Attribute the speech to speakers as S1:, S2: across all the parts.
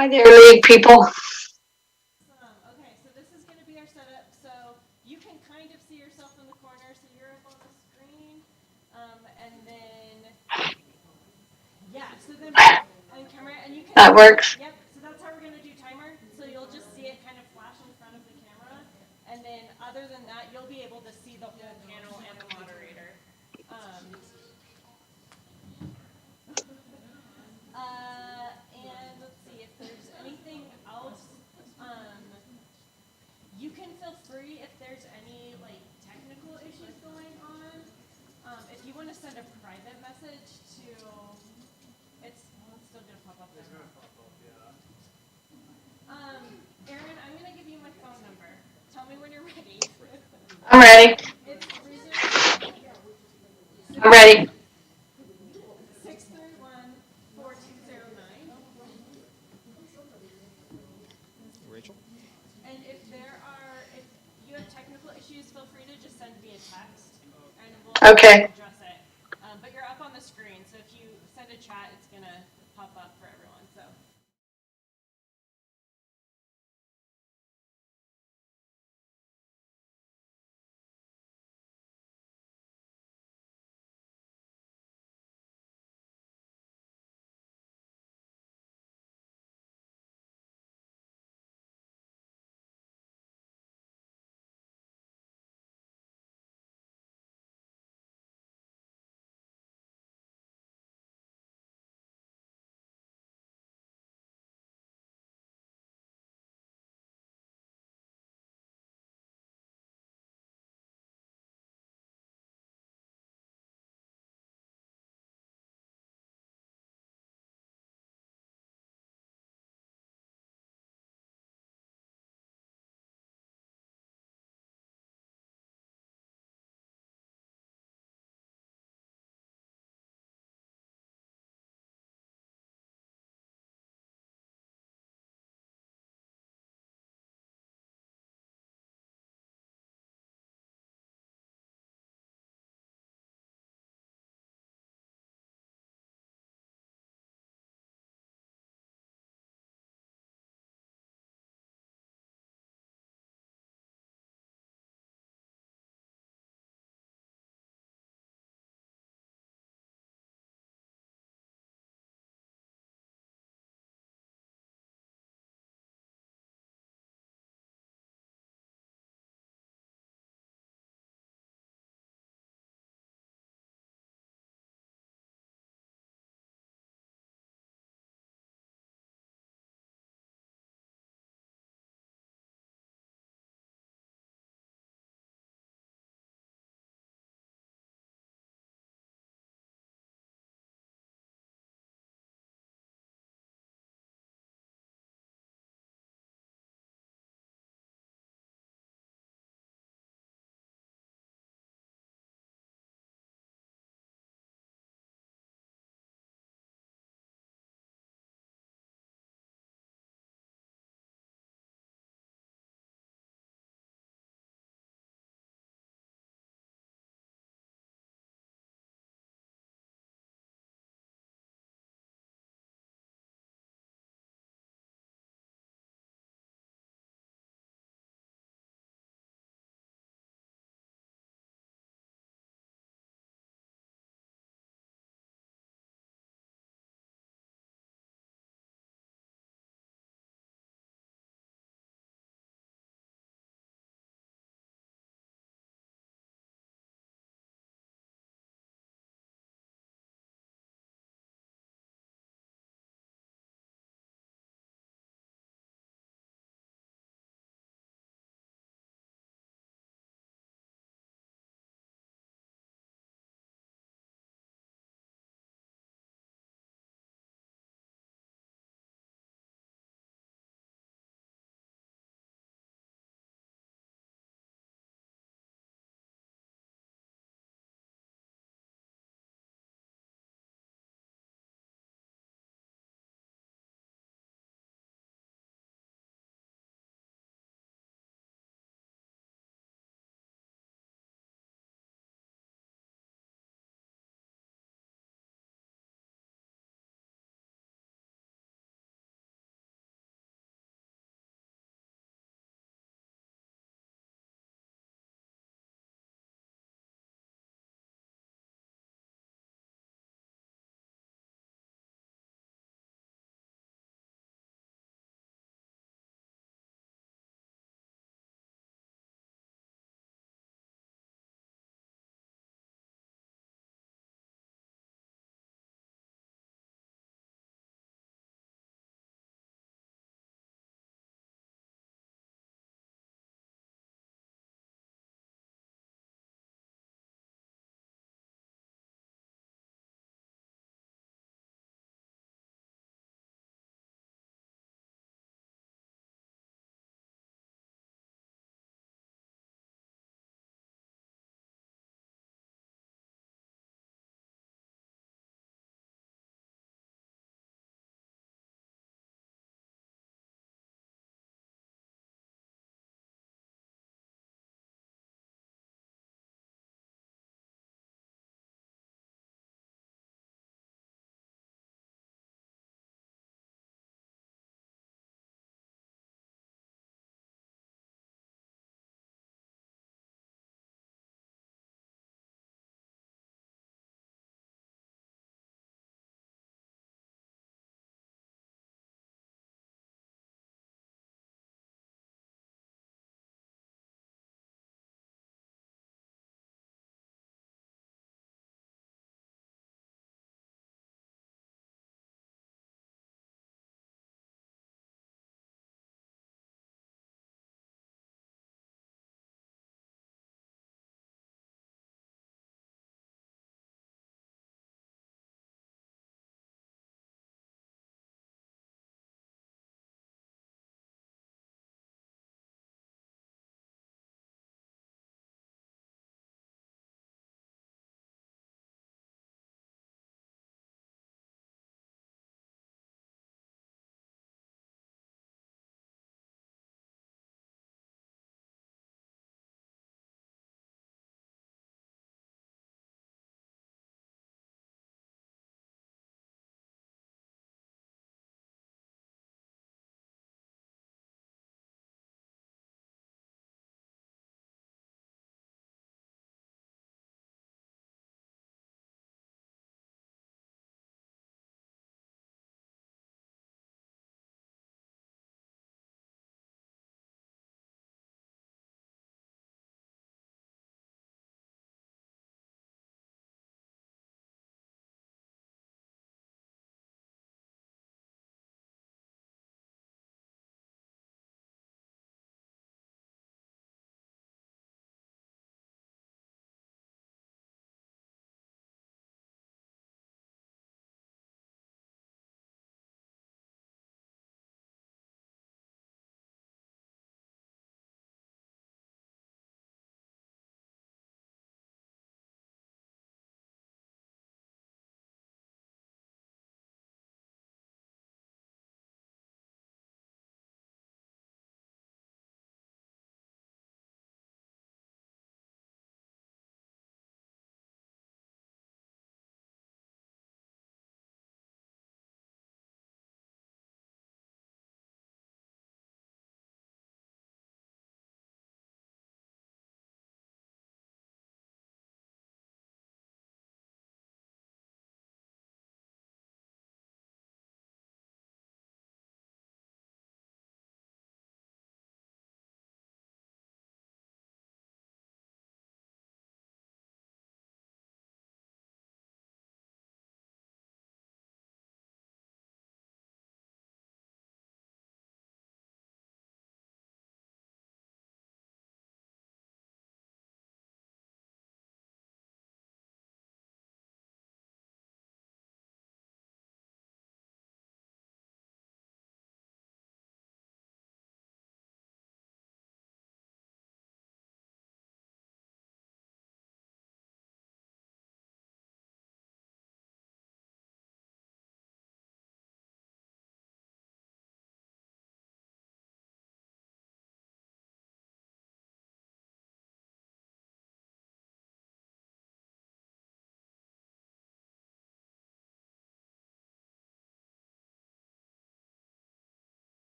S1: Hi there, league people.
S2: Okay, so this is going to be our setup. So you can kind of see yourself in the corner, so you're up on the screen. And then, yeah, so then on camera, and you can
S1: That
S2: see,
S1: works.
S2: yep, so that's how we're going to do timer. So you'll just see it kind of flash in front of the camera. And then other than that, you'll be able to see the whole panel and the moderator. And let's see if there's anything else. Um, You can feel free if there's any like technical issues going on. If you want to send a private message to, it's still gonna pop up. Aaron, I'm gonna give you my phone number. Tell me when you're ready.
S1: I'm ready.
S2: It's
S1: I'm ready.
S2: 631-4209.
S3: Rachel?
S2: And if you have technical issues, feel free to just send me a text and we'll
S1: Okay.
S2: address it. But you're up on the screen, so if you send a chat, it's gonna pop up for everyone. So.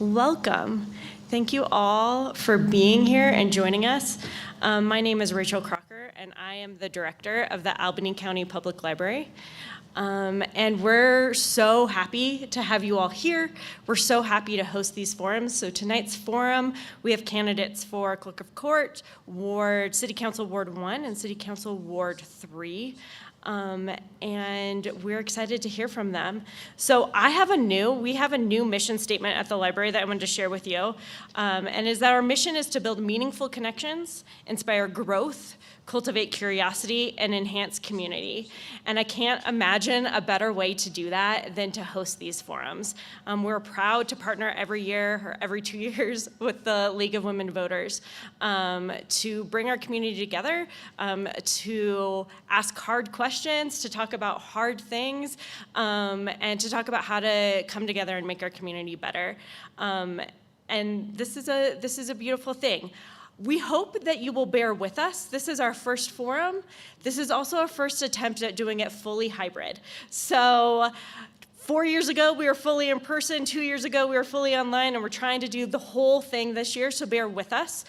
S2: Welcome. Thank you all for being here and joining us. My name is Rachel Crocker, and I am the director of the Albany County Public Library. And we're so happy to have you all here. We're so happy to host these forums. So tonight's forum, we have candidates for Clerk of Court, City Council Ward 1 and City Council Ward 3. And we're excited to hear from them. So we have a new mission statement at the library that I wanted to share with you. And is that our mission is to build meaningful connections, inspire growth, cultivate curiosity, and enhance community. And I can't imagine a better way to do that than to host these forums. We're proud to partner every year or every 2 years with the League of Women Voters to bring our community together, to ask hard questions, to talk about hard things, and to talk about how to come together and make our community better. And this is a beautiful thing. We hope that you will bear with us. This is our first forum. This is also our first attempt at doing it fully hybrid. So 4 years ago, we were fully in person. 2 years ago, we were fully online, and we're trying to do the whole thing this year, so bear with us.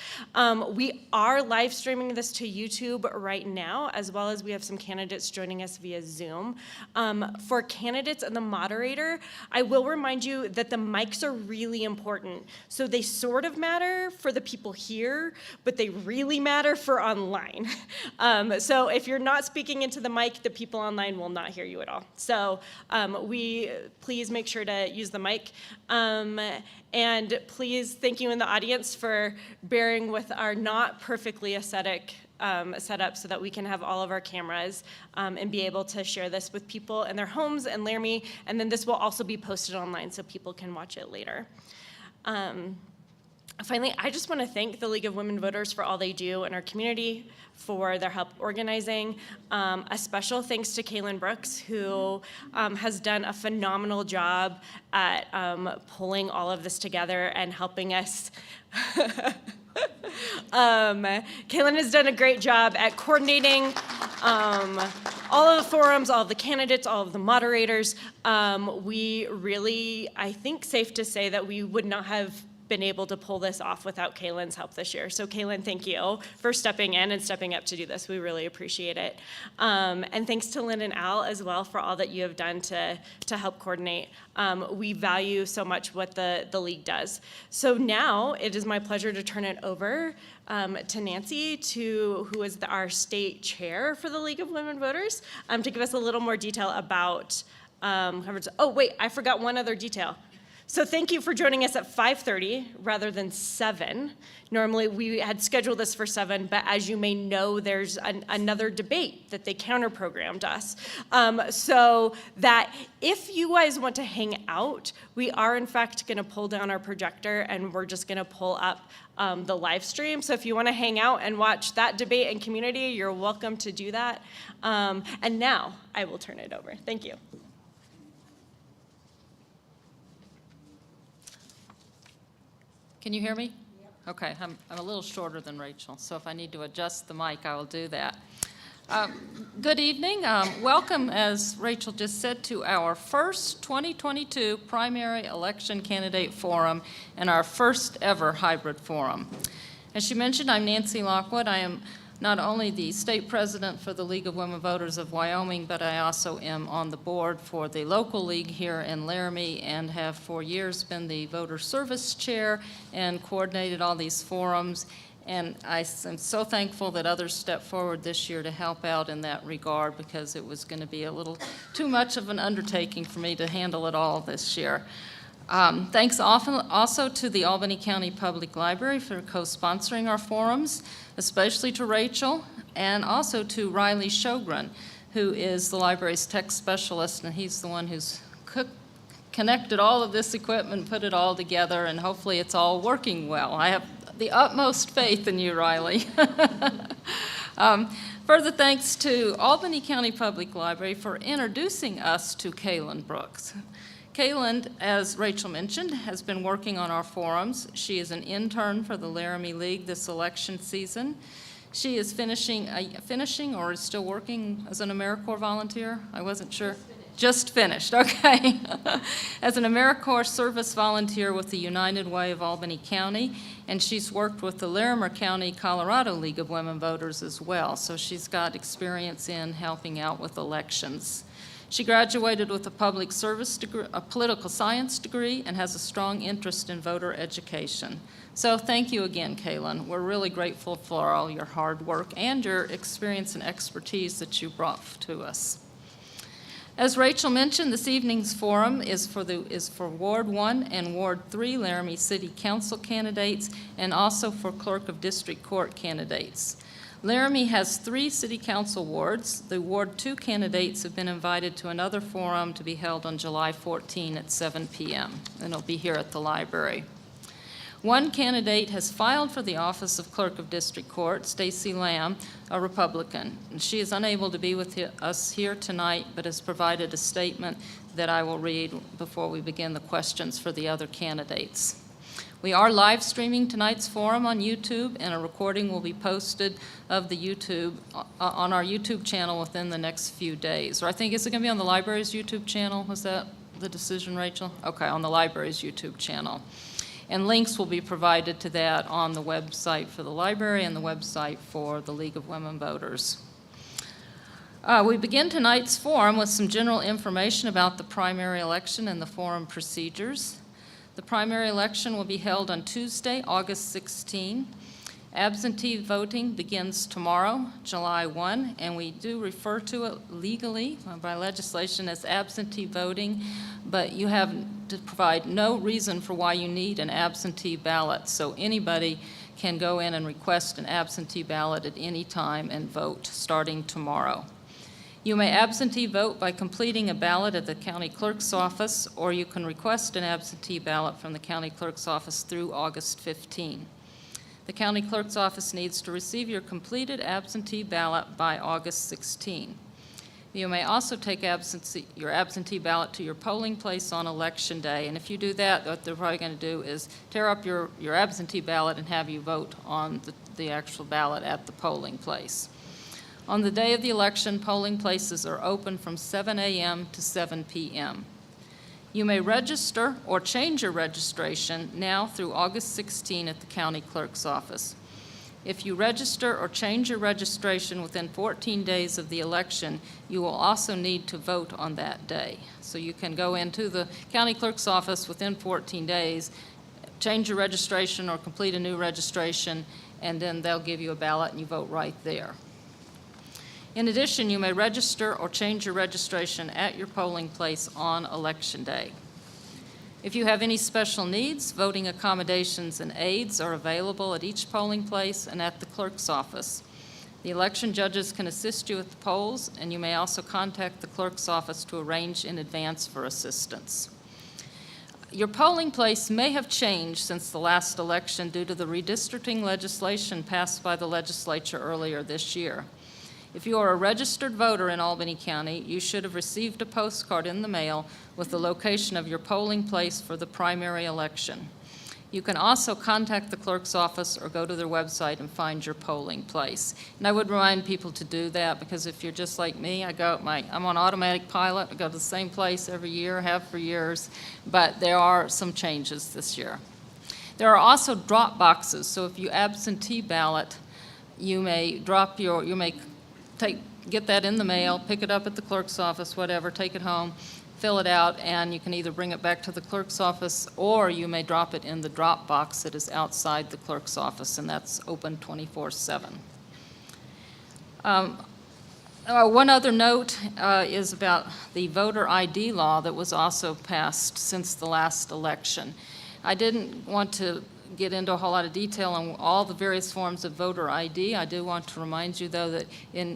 S2: We are live streaming this to YouTube right now, as well as we have some candidates joining us via Zoom. For candidates and the moderator, I will remind you that the mics are really important. So they sort of matter for the people here, but they really matter for online. So if you're not speaking into the mic, the people online will not hear you at all. So please make sure to use the mic. And please, thank you in the audience for bearing with our not perfectly aesthetic setup so that we can have all of our cameras and be able to share this with people in their homes in Laramie. And then this will also be posted online so people can watch it later. Finally, I just want to thank the League of Women Voters for all they do in our community, for their help organizing. A special thanks to Kalyn Brooks, who has done a phenomenal job at pulling all of this together and helping us. Kalyn has done a great job at coordinating all of the forums, all of the candidates, all of the moderators. We really, I think, safe to say that we would not have been able to pull this off without Kalyn's help this year. So Kalyn, thank you for stepping in and stepping up to do this. We really appreciate it. And thanks to Lynn and Al as well for all that you have done to help coordinate. We value so much what the League does. So now it is my pleasure to turn it over to Nancy, who is our state chair for the League of Women Voters, to give us a little more detail about oh wait, I forgot one other detail. So thank you for joining us at 5:30 rather than 7. Normally we had scheduled this for 7, but as you may know, there's another debate that they counter-programmed us. So that if you guys want to hang out, we are in fact gonna pull down our projector and we're just gonna pull up the live stream. So if you wanna hang out and watch that debate and community, you're welcome to do that. And now I will turn it over. Thank you.
S4: Can you hear me? Yep. Okay, I'm a little shorter than Rachel, so if I need to adjust the mic, I will do that. Good evening. Welcome, as Rachel just said, to our first 2022 primary election candidate forum and our first ever hybrid forum. As she mentioned, I'm Nancy Lockwood. I am not only the state president for the League of Women Voters of Wyoming, but I also am on the board for the local league here in Laramie and have for years been the voter service chair and coordinated all these forums. And I am so thankful that others stepped forward this year to help out in that regard, because it was going to be a little too much of an undertaking for me to handle it all this year. Thanks also to the Albany County Public Library for co-sponsoring our forums, especially to Rachel, and also to Riley Shogren, who is the library's tech specialist, and he's the one who's connected all of this equipment, put it all together, and hopefully it's all working well. I have the utmost faith in you, Riley. Further thanks to Albany County Public Library for introducing us to Kalyn Brooks. Kalyn, as Rachel mentioned, has been working on our forums. She is an intern for the Laramie League this election season. She is finishing or is still working as an AmeriCorps volunteer. I wasn't sure. Just finished, okay. As an AmeriCorps service volunteer with the United Way of Albany County, and she's worked with the Laramie County, Colorado League of Women Voters as well, so she's got experience in helping out with elections. She graduated with a public service degree, a political science degree, and has a strong interest in voter education. So thank you again, Kalyn. We're really grateful for all your hard work and your experience and expertise that you brought to us. As Rachel mentioned, this evening's forum is for Ward 1 and Ward 3 Laramie City Council candidates, and also for Clerk of District Court candidates. Laramie has 3 city council wards. The Ward 2 candidates have been invited to another forum to be held on July 14 at 7 p.m., and it'll be here at the library. One candidate has filed for the office of Clerk of District Court, Stacy Lamb, a Republican. She is unable to be with us here tonight, but has provided a statement that I will read before we begin the questions for the other candidates. We are live streaming tonight's forum on YouTube, and a recording will be posted of the YouTube on our YouTube channel within the next few days. Or I think, is it going to be on the library's YouTube channel? Was that the decision, Rachel? Okay, on the library's YouTube channel. And links will be provided to that on the website for the library and the website for the League of Women Voters. We begin tonight's forum with some general information about the primary election and the forum procedures. The primary election will be held on Tuesday, August 16. Absentee voting begins tomorrow, July 1, and we do refer to it legally by legislation as absentee voting, but you have to provide no reason for why you need an absentee ballot. So anybody can go in and request an absentee ballot at any time and vote starting tomorrow. You may absentee vote by completing a ballot at the county clerk's office, or you can request an absentee ballot from the county clerk's office through August 15. The county clerk's office needs to receive your completed absentee ballot by August 16. You may also take your absentee ballot to your polling place on Election Day, and if you do that, what they're probably going to do is tear up your absentee ballot and have you vote on the actual ballot at the polling place. On the day of the election, polling places are open from 7 a.m. to 7 p.m. You may register or change your registration now through August 16 at the county clerk's office. If you register or change your registration within 14 days of the election, you will also need to vote on that day. So you can go into the county clerk's office within 14 days, change your registration or complete a new registration, and then they'll give you a ballot and you vote right there. In addition, you may register or change your registration at your polling place on Election Day. If you have any special needs, voting accommodations and aids are available at each polling place and at the clerk's office. The election judges can assist you at the polls, and you may also contact the clerk's office to arrange in advance for assistance. Your polling place may have changed since the last election due to the redistricting legislation passed by the legislature earlier this year. If you are a registered voter in Albany County, you should have received a postcard in the mail with the location of your polling place for the primary election. You can also contact the clerk's office or go to their website and find your polling place. And I would remind people to do that, because if you're just like me, I'm on automatic pilot. I go to the same place every year, have for years, but there are some changes this year. There are also drop boxes, so if you absentee ballot, you may get that in the mail, pick it up at the clerk's office, whatever, take it home, fill it out, and you can either bring it back to the clerk's office or you may drop it in the drop box that is outside the clerk's office, and that's open 24/7. One other note is about the voter ID law that was also passed since the last election. I didn't want to get into a whole lot of detail on all the various forms of voter ID. I do want to remind you, though, that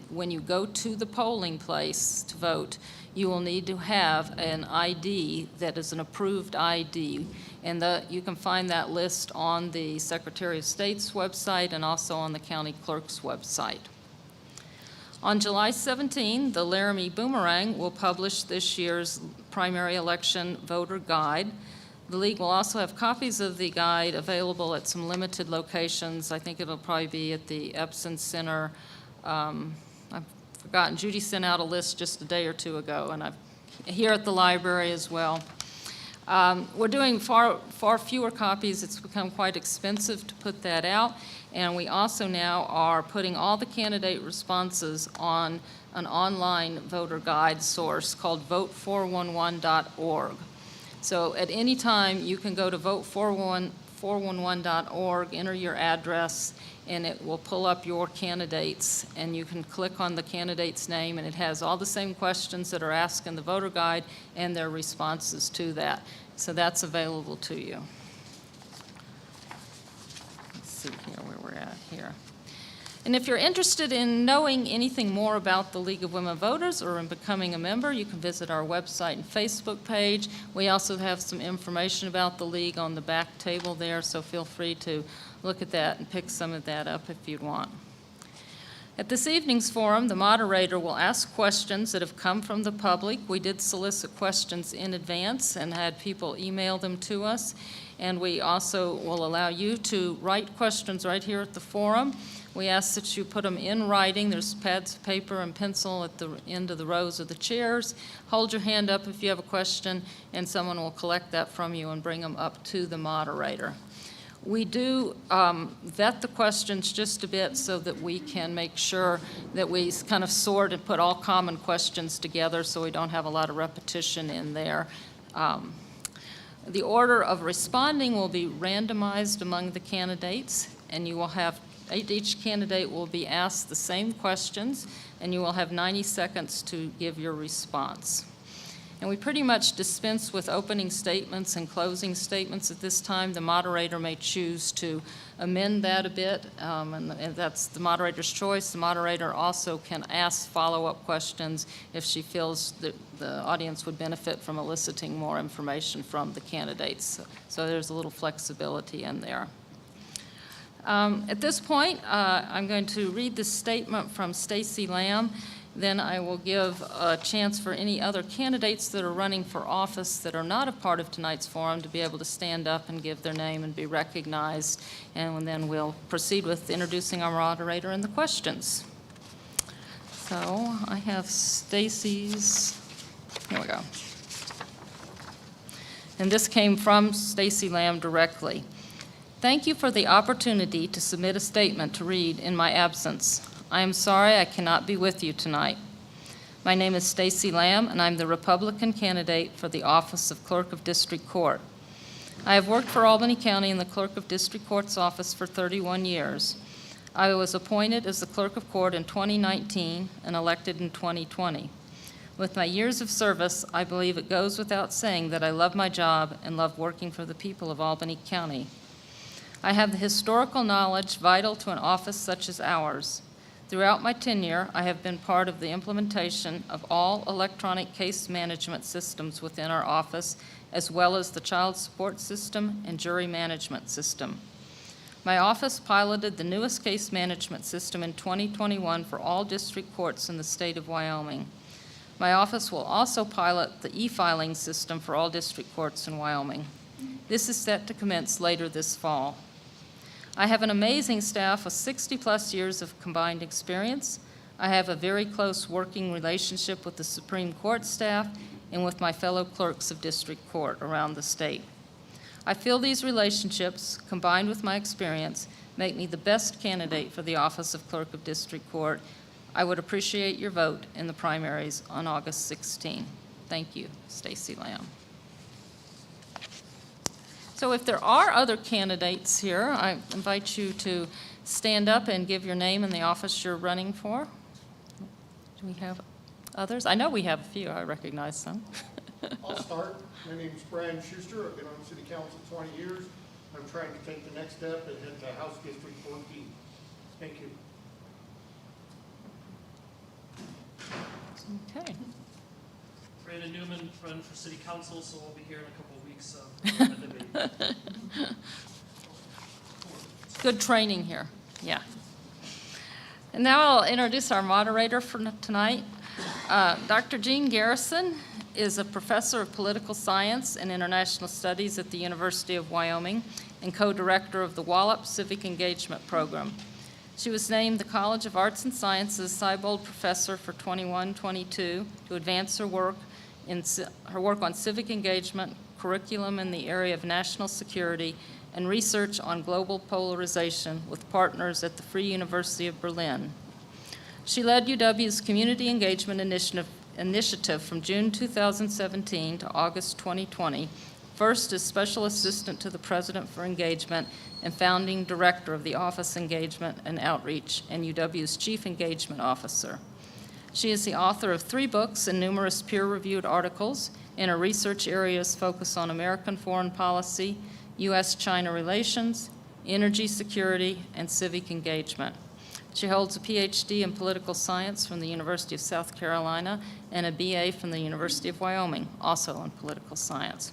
S4: when you go to the polling place to vote, you will need to have an ID that is an approved ID, and you can find that list on the Secretary of State's website and also on the county clerk's website. On July 17, the Laramie Boomerang will publish this year's primary election voter guide. The League will also have copies of the guide available at some limited locations. I think it'll probably be at the Epson Center. I've forgotten, Judy sent out a list just a day or two ago, and I've here at the library as well. We're doing far fewer copies. It's become quite expensive to put that out. And we also now are putting all the candidate responses on an online voter guide source called vote411.org. So at any time, you can go to vote411.org, enter your address, and it will pull up your candidates, and you can click on the candidate's name, and it has all the same questions that are asked in the voter guide and their responses to that. So that's available to you. Let's see here where we're at here. And if you're interested in knowing anything more about the League of Women Voters or in becoming a member, you can visit our website and Facebook page. We also have some information about the League on the back table there, so feel free to look at that and pick some of that up if you'd want. At this evening's forum, the moderator will ask questions that have come from the public. We did solicit questions in advance and had people email them to us. And we also will allow you to write questions right here at the forum. We ask that you put them in writing. There's pads of paper and pencil at the end of the rows of the chairs. Hold your hand up if you have a question, and someone will collect that from you and bring them up to the moderator. We do vet the questions just a bit so that we can make sure that we kind of sort and put all common questions together so we don't have a lot of repetition in there. The order of responding will be randomized among the candidates, and you will have each candidate will be asked the same questions, and you will have 90 seconds to give your response. And we pretty much dispense with opening statements and closing statements at this time. The moderator may choose to amend that a bit, and that's the moderator's choice. The moderator also can ask follow-up questions if she feels that the audience would benefit from eliciting more information from the candidates. So there's a little flexibility in there. At this point, I'm going to read this statement from Stacy Lamb. Then I will give a chance for any other candidates that are running for office that are not a part of tonight's forum to be able to stand up and give their name and be recognized. And then we'll proceed with introducing our moderator and the questions. So I have Stacy's, here we go. And this came from Stacy Lamb directly. Thank you for the opportunity to submit a statement to read in my absence. I am sorry I cannot be with you tonight. My name is Stacy Lamb, and I'm the Republican candidate for the office of Clerk of District Court. I have worked for Albany County in the Clerk of District Court's office for 31 years. I was appointed as the Clerk of Court in 2019 and elected in 2020. With my years of service, I believe it goes without saying that I love my job and love working for the people of Albany County. I have the historical knowledge vital to an office such as ours. Throughout my tenure, I have been part of the implementation of all electronic case management systems within our office, as well as the child support system and jury management system. My office piloted the newest case management system in 2021 for all district courts in the state of Wyoming. My office will also pilot the e-filing system for all district courts in Wyoming. This is set to commence later this fall. I have an amazing staff with 60-plus years of combined experience. I have a very close working relationship with the Supreme Court staff and with my fellow clerks of district court around the state. I feel these relationships, combined with my experience, make me the best candidate for the office of Clerk of District Court. I would appreciate your vote in the primaries on August 16. Thank you, Stacy Lamb. So if there are other candidates here, I invite you to stand up and give your name and the office you're running for. Do we have others? I know we have a few. I recognize some.
S5: I'll start. My name is Brian Schuster. I've been on City Council 20 years. I'm trying to take the next step and head to House District 14. Thank you.
S4: Okay.
S6: Brandon Newman, run for City Council, so we'll be here in a couple of weeks.
S4: Good training here, yeah. And now I'll introduce our moderator for tonight. Dr. Jean Garrison is a professor of political science and international studies at the University of Wyoming and co-director of the Wallop Civic Engagement Program. She was named the College of Arts and Sciences Seibold Professor for 21-22 to advance her work her work on civic engagement, curriculum in the area of national security, and research on global polarization with partners at the Free University of Berlin. She led UW's Community Engagement Initiative from June 2017 to August 2020, first as Special Assistant to the President for Engagement and Founding Director of the Office Engagement and Outreach and UW's Chief Engagement Officer. She is the author of 3 books and numerous peer-reviewed articles, and her research areas focus on American foreign policy, U.S.-China relations, energy security, and civic engagement. She holds a PhD in political science from the University of South Carolina and a BA from the University of Wyoming, also in political science.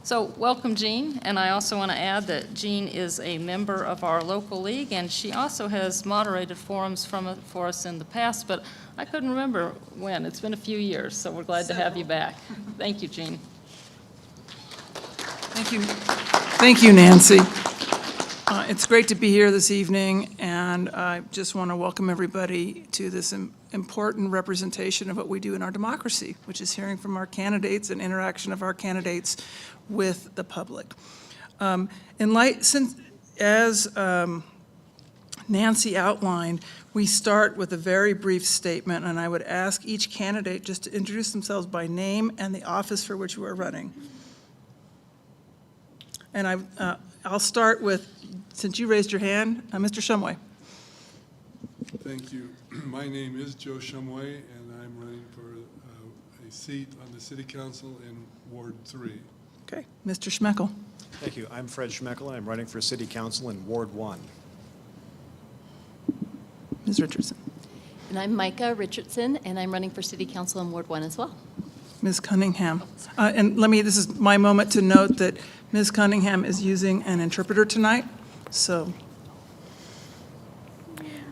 S4: So welcome, Jean, and I also want to add that Jean is a member of our local league, and she also has moderated forums for us in the past, but I couldn't remember when. It's been a few years, so we're glad to have you back. Thank you, Jean.
S7: Thank you. Thank you, Nancy. It's great to be here this evening, and I just want to welcome everybody to this important representation of what we do in our democracy, which is hearing from our candidates and interaction of our candidates with the public. As Nancy outlined, we start with a very brief statement, and I would ask each candidate just to introduce themselves by name and the office for which you are running. And I'll start with, since you raised your hand, Mr. Shumway.
S8: Thank you. My name is Joe Shumway, and I'm running for a seat on the City Council in Ward 3.
S7: Okay, Mr. Schmeckel.
S3: Thank you. I'm Fred Schmeckel. I'm running for City Council in Ward 1.
S7: Ms. Richardson.
S9: And I'm Micah Richardson, and I'm running for City Council in Ward 1 as well.
S7: Ms. Cunningham. And this is my moment to note that Ms. Cunningham is using an interpreter tonight, so.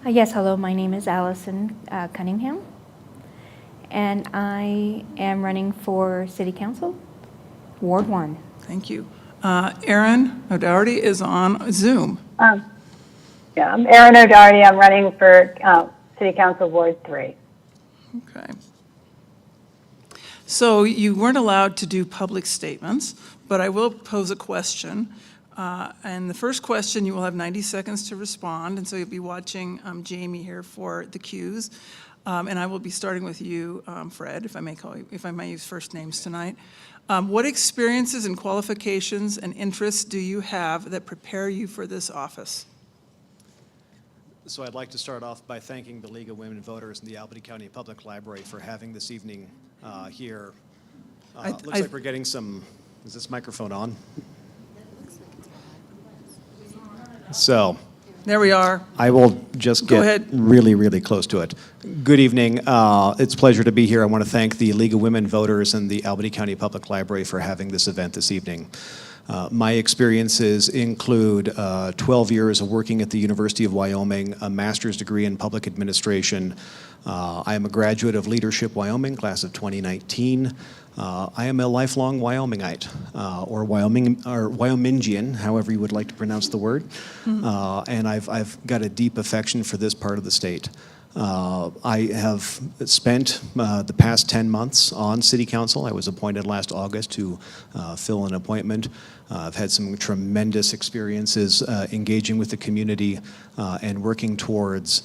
S10: Yes, hello, my name is Allison Cunningham, and I am running for City Council, Ward 1.
S7: Thank you. Erin O'Doherty is on Zoom.
S11: Yeah, I'm Erin O'Doherty. I'm running for City Council Ward 3.
S7: Okay. So you weren't allowed to do public statements, but I will pose a question. And the first question, you will have 90 seconds to respond, and so you'll be watching Jamie here for the cues. And I will be starting with you, Fred, if I may use first names tonight. What experiences and qualifications and interests do you have that prepare you for this office?
S3: So I'd like to start off by thanking the League of Women Voters and the Albany County Public Library for having this evening here. Looks like we're getting some, is this microphone on? So.
S7: There we are.
S3: I will just get really, really close to it. Good evening. It's a pleasure to be here. I want to thank the League of Women Voters and the Albany County Public Library for having this event this evening. My experiences include 12 years of working at the University of Wyoming, a master's degree in public administration. I am a graduate of Leadership Wyoming, class of 2019. I am a lifelong Wyomingite, or Wyomingian, however you would like to pronounce the word. And I've got a deep affection for this part of the state. I have spent the past 10 months on City Council. I was appointed last August to fill an appointment. I've had some tremendous experiences engaging with the community and working towards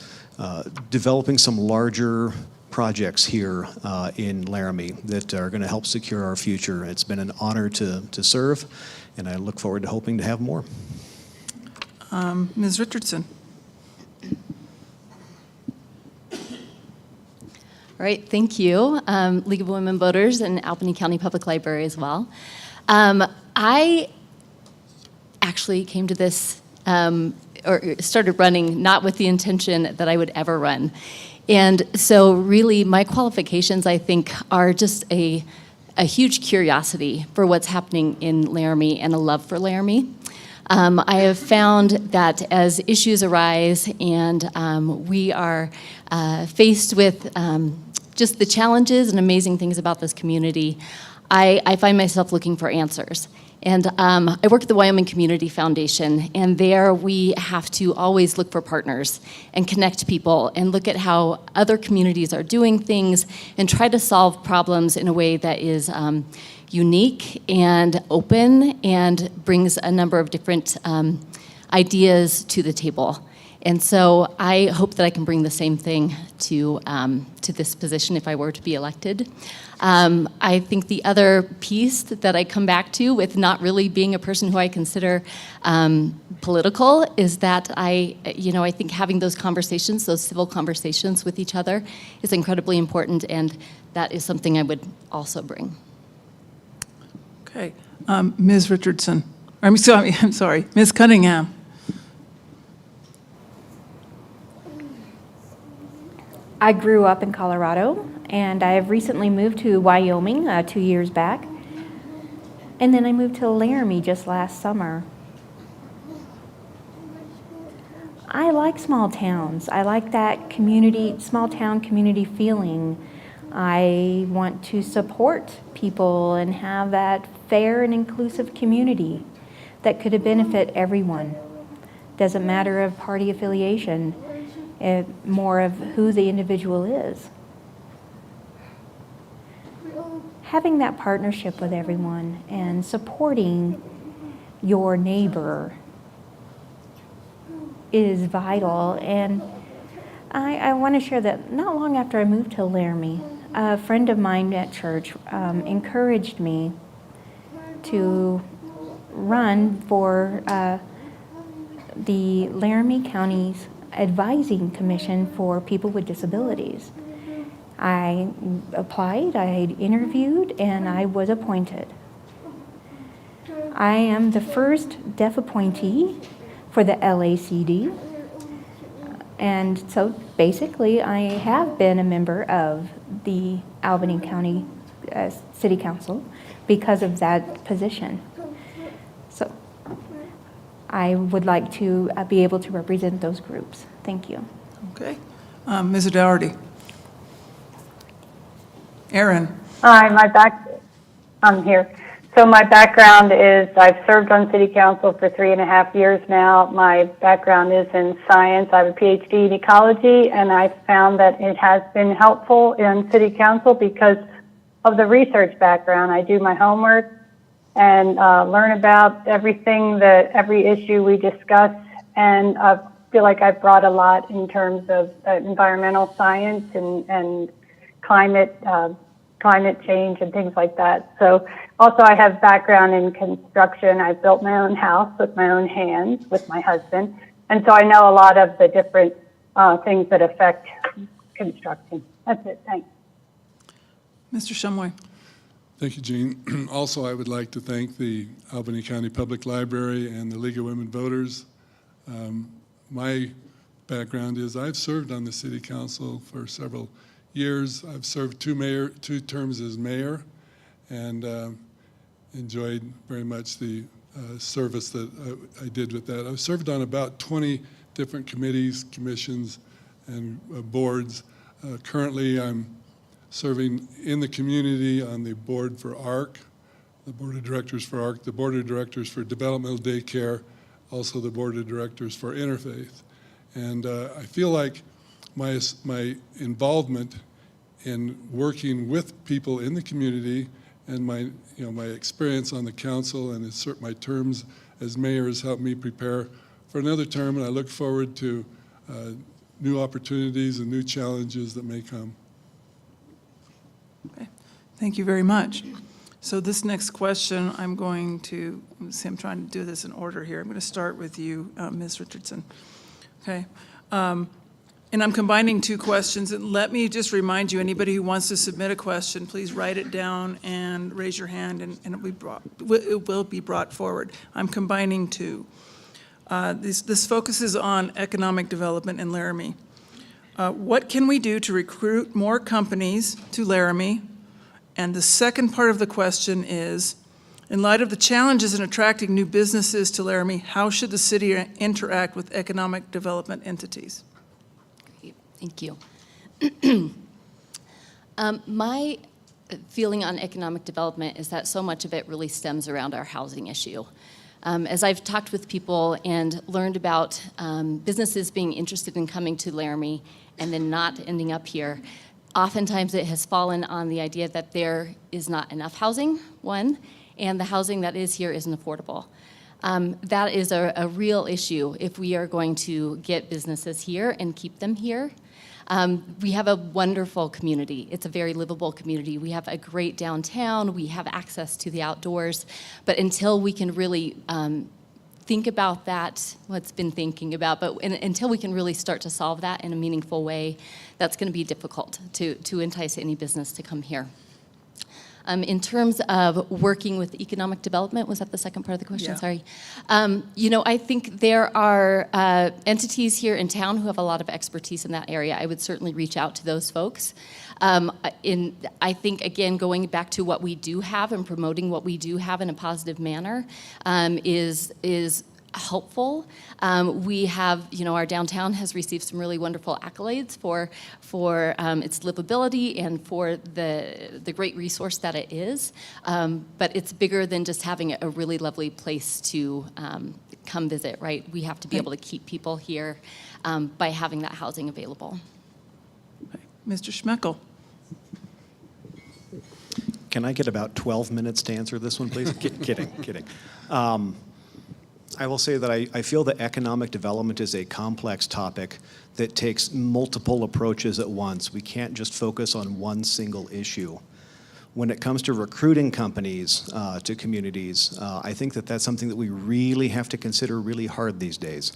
S3: developing some larger projects here in Laramie that are going to help secure our future. It's been an honor to serve, and I look forward to hoping to have more.
S7: Ms. Richardson.
S9: All right, thank you. League of Women Voters and Albany County Public Library as well. I actually came to this, or started running not with the intention that I would ever run. And so really my qualifications, I think, are just a huge curiosity for what's happening in Laramie and a love for Laramie. I have found that as issues arise and we are faced with just the challenges and amazing things about this community, I find myself looking for answers. And I work at the Wyoming Community Foundation, and there we have to always look for partners and connect people and look at how other communities are doing things and try to solve problems in a way that is unique and open and brings a number of different ideas to the table. And so I hope that I can bring the same thing to this position if I were to be elected. I think the other piece that I come back to with not really being a person who I consider political is that I think having those conversations, those civil conversations with each other is incredibly important, and that is something I would also bring.
S7: Okay, Ms. Richardson, I'm sorry, Ms. Cunningham.
S10: I grew up in Colorado, and I have recently moved to Wyoming 2 years back. And then I moved to Laramie just last summer. I like small towns. I like that community, small town community feeling. I want to support people and have that fair and inclusive community that could benefit everyone. Doesn't matter of party affiliation. More of who the individual is. Having that partnership with everyone and supporting your neighbor is vital. And I want to share that not long after I moved to Laramie, a friend of mine at church encouraged me to run for the Laramie County's Advising Commission for People with Disabilities. I applied, I interviewed, and I was appointed. I am the first deaf appointee for the LACD. And so basically I have been a member of the Albany County City Council because of that position. So I would like to be able to represent those groups. Thank you.
S7: Okay, Ms. O'Doherty. Aaron.
S11: Hi, I'm here. So my background is I've served on city council for 3.5 years now. My background is in science. I have a PhD in ecology, and I found that it has been helpful in city council because of the research background. I do my homework and learn about every issue we discuss, and I feel like I've brought a lot in terms of environmental science and climate change and things like that. So also I have background in construction. I built my own house with my own hands with my husband. And so I know a lot of the different things that affect construction. That's it. Thanks.
S7: Mr. Shumway.
S8: Thank you, Jean. Also, I would like to thank the Albany County Public Library and the League of Women Voters. My background is I've served on the city council for several years. I've served two terms as mayor, and enjoyed very much the service that I did with that. I've served on about 20 different committees, commissions, and boards. Currently, I'm serving in the community on the board for ARC, the board of directors for ARC, the board of directors for developmental daycare, also the board of directors for Interfaith. And I feel like my involvement in working with people in the community and my experience on the council and my terms as mayor has helped me prepare for another term, and I look forward to new opportunities and new challenges that may come.
S7: Okay. Thank you very much. So this next question, I'm trying to do this in order here. I'm going to start with you, Ms. Richardson. Okay. And I'm combining two questions. And let me just remind you, anybody who wants to submit a question, please write it down and raise your hand, and it will be brought forward. I'm combining two. This focuses on economic development in Laramie. What can we do to recruit more companies to Laramie? And the second part of the question is, in light of the challenges in attracting new businesses to Laramie, how should the city interact with economic development entities?
S9: Great, thank you. My feeling on economic development is that so much of it really stems around our housing issue. As I've talked with people and learned about businesses being interested in coming to Laramie and then not ending up here, oftentimes it has fallen on the idea that there is not enough housing, one, and the housing that is here isn't affordable. That is a real issue if we are going to get businesses here and keep them here. We have a wonderful community. It's a very livable community. We have a great downtown. We have access to the outdoors. But until we can really think about that, what's been thinking about, but until we can really start to solve that in a meaningful way, that's going to be difficult to entice any business to come here. In terms of working with economic development, was that the second part of the question?
S7: Yeah.
S9: Sorry. I think there are entities here in town who have a lot of expertise in that area. I would certainly reach out to those folks. I think, again, going back to what we do have and promoting what we do have in a positive manner is helpful. We have, our downtown has received some really wonderful accolades for its livability and for the great resource that it is. But it's bigger than just having a really lovely place to come visit, right? We have to be able to keep people here by having that housing available.
S7: Mr. Schmeckel.
S3: Can I get about 12 minutes to answer this one, please? Kidding. I will say that I feel that economic development is a complex topic that takes multiple approaches at once. We can't just focus on one single issue. When it comes to recruiting companies to communities, I think that that's something that we really have to consider really hard these days.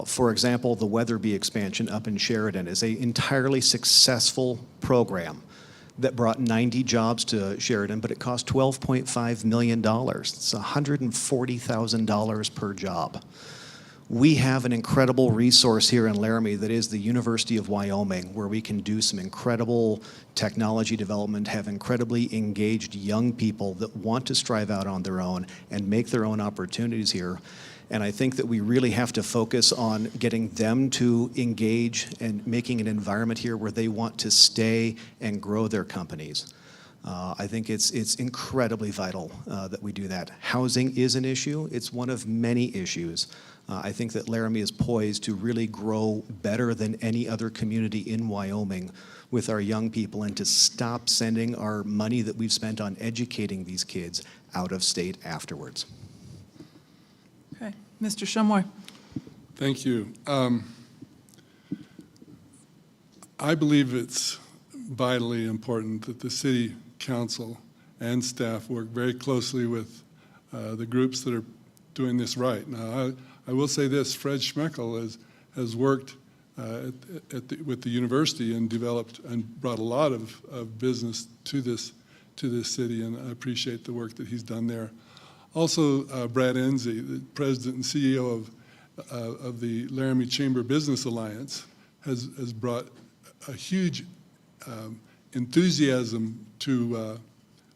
S3: For example, the Weatherby expansion up in Sheridan is an entirely successful program that brought 90 jobs to Sheridan, but it cost $12.5 million. It's $140,000 per job. We have an incredible resource here in Laramie that is the University of Wyoming, where we can do some incredible technology development, have incredibly engaged young people that want to strive out on their own and make their own opportunities here. And I think that we really have to focus on getting them to engage and making an environment here where they want to stay and grow their companies. I think it's incredibly vital that we do that. Housing is an issue. It's one of many issues. I think that Laramie is poised to really grow better than any other community in Wyoming with our young people, and to stop sending our money that we've spent on educating these kids out of state afterwards.
S7: Okay. Mr. Shumway.
S8: Thank you. I believe it's vitally important that the City Council and staff work very closely with the groups that are doing this right. Now, I will say this, Fred Schmeckel has worked with the university and developed and brought a lot of business to this city, and I appreciate the work that he's done there. Also, Brad Enzi, the president and CEO of the Laramie Chamber Business Alliance, has brought a huge enthusiasm to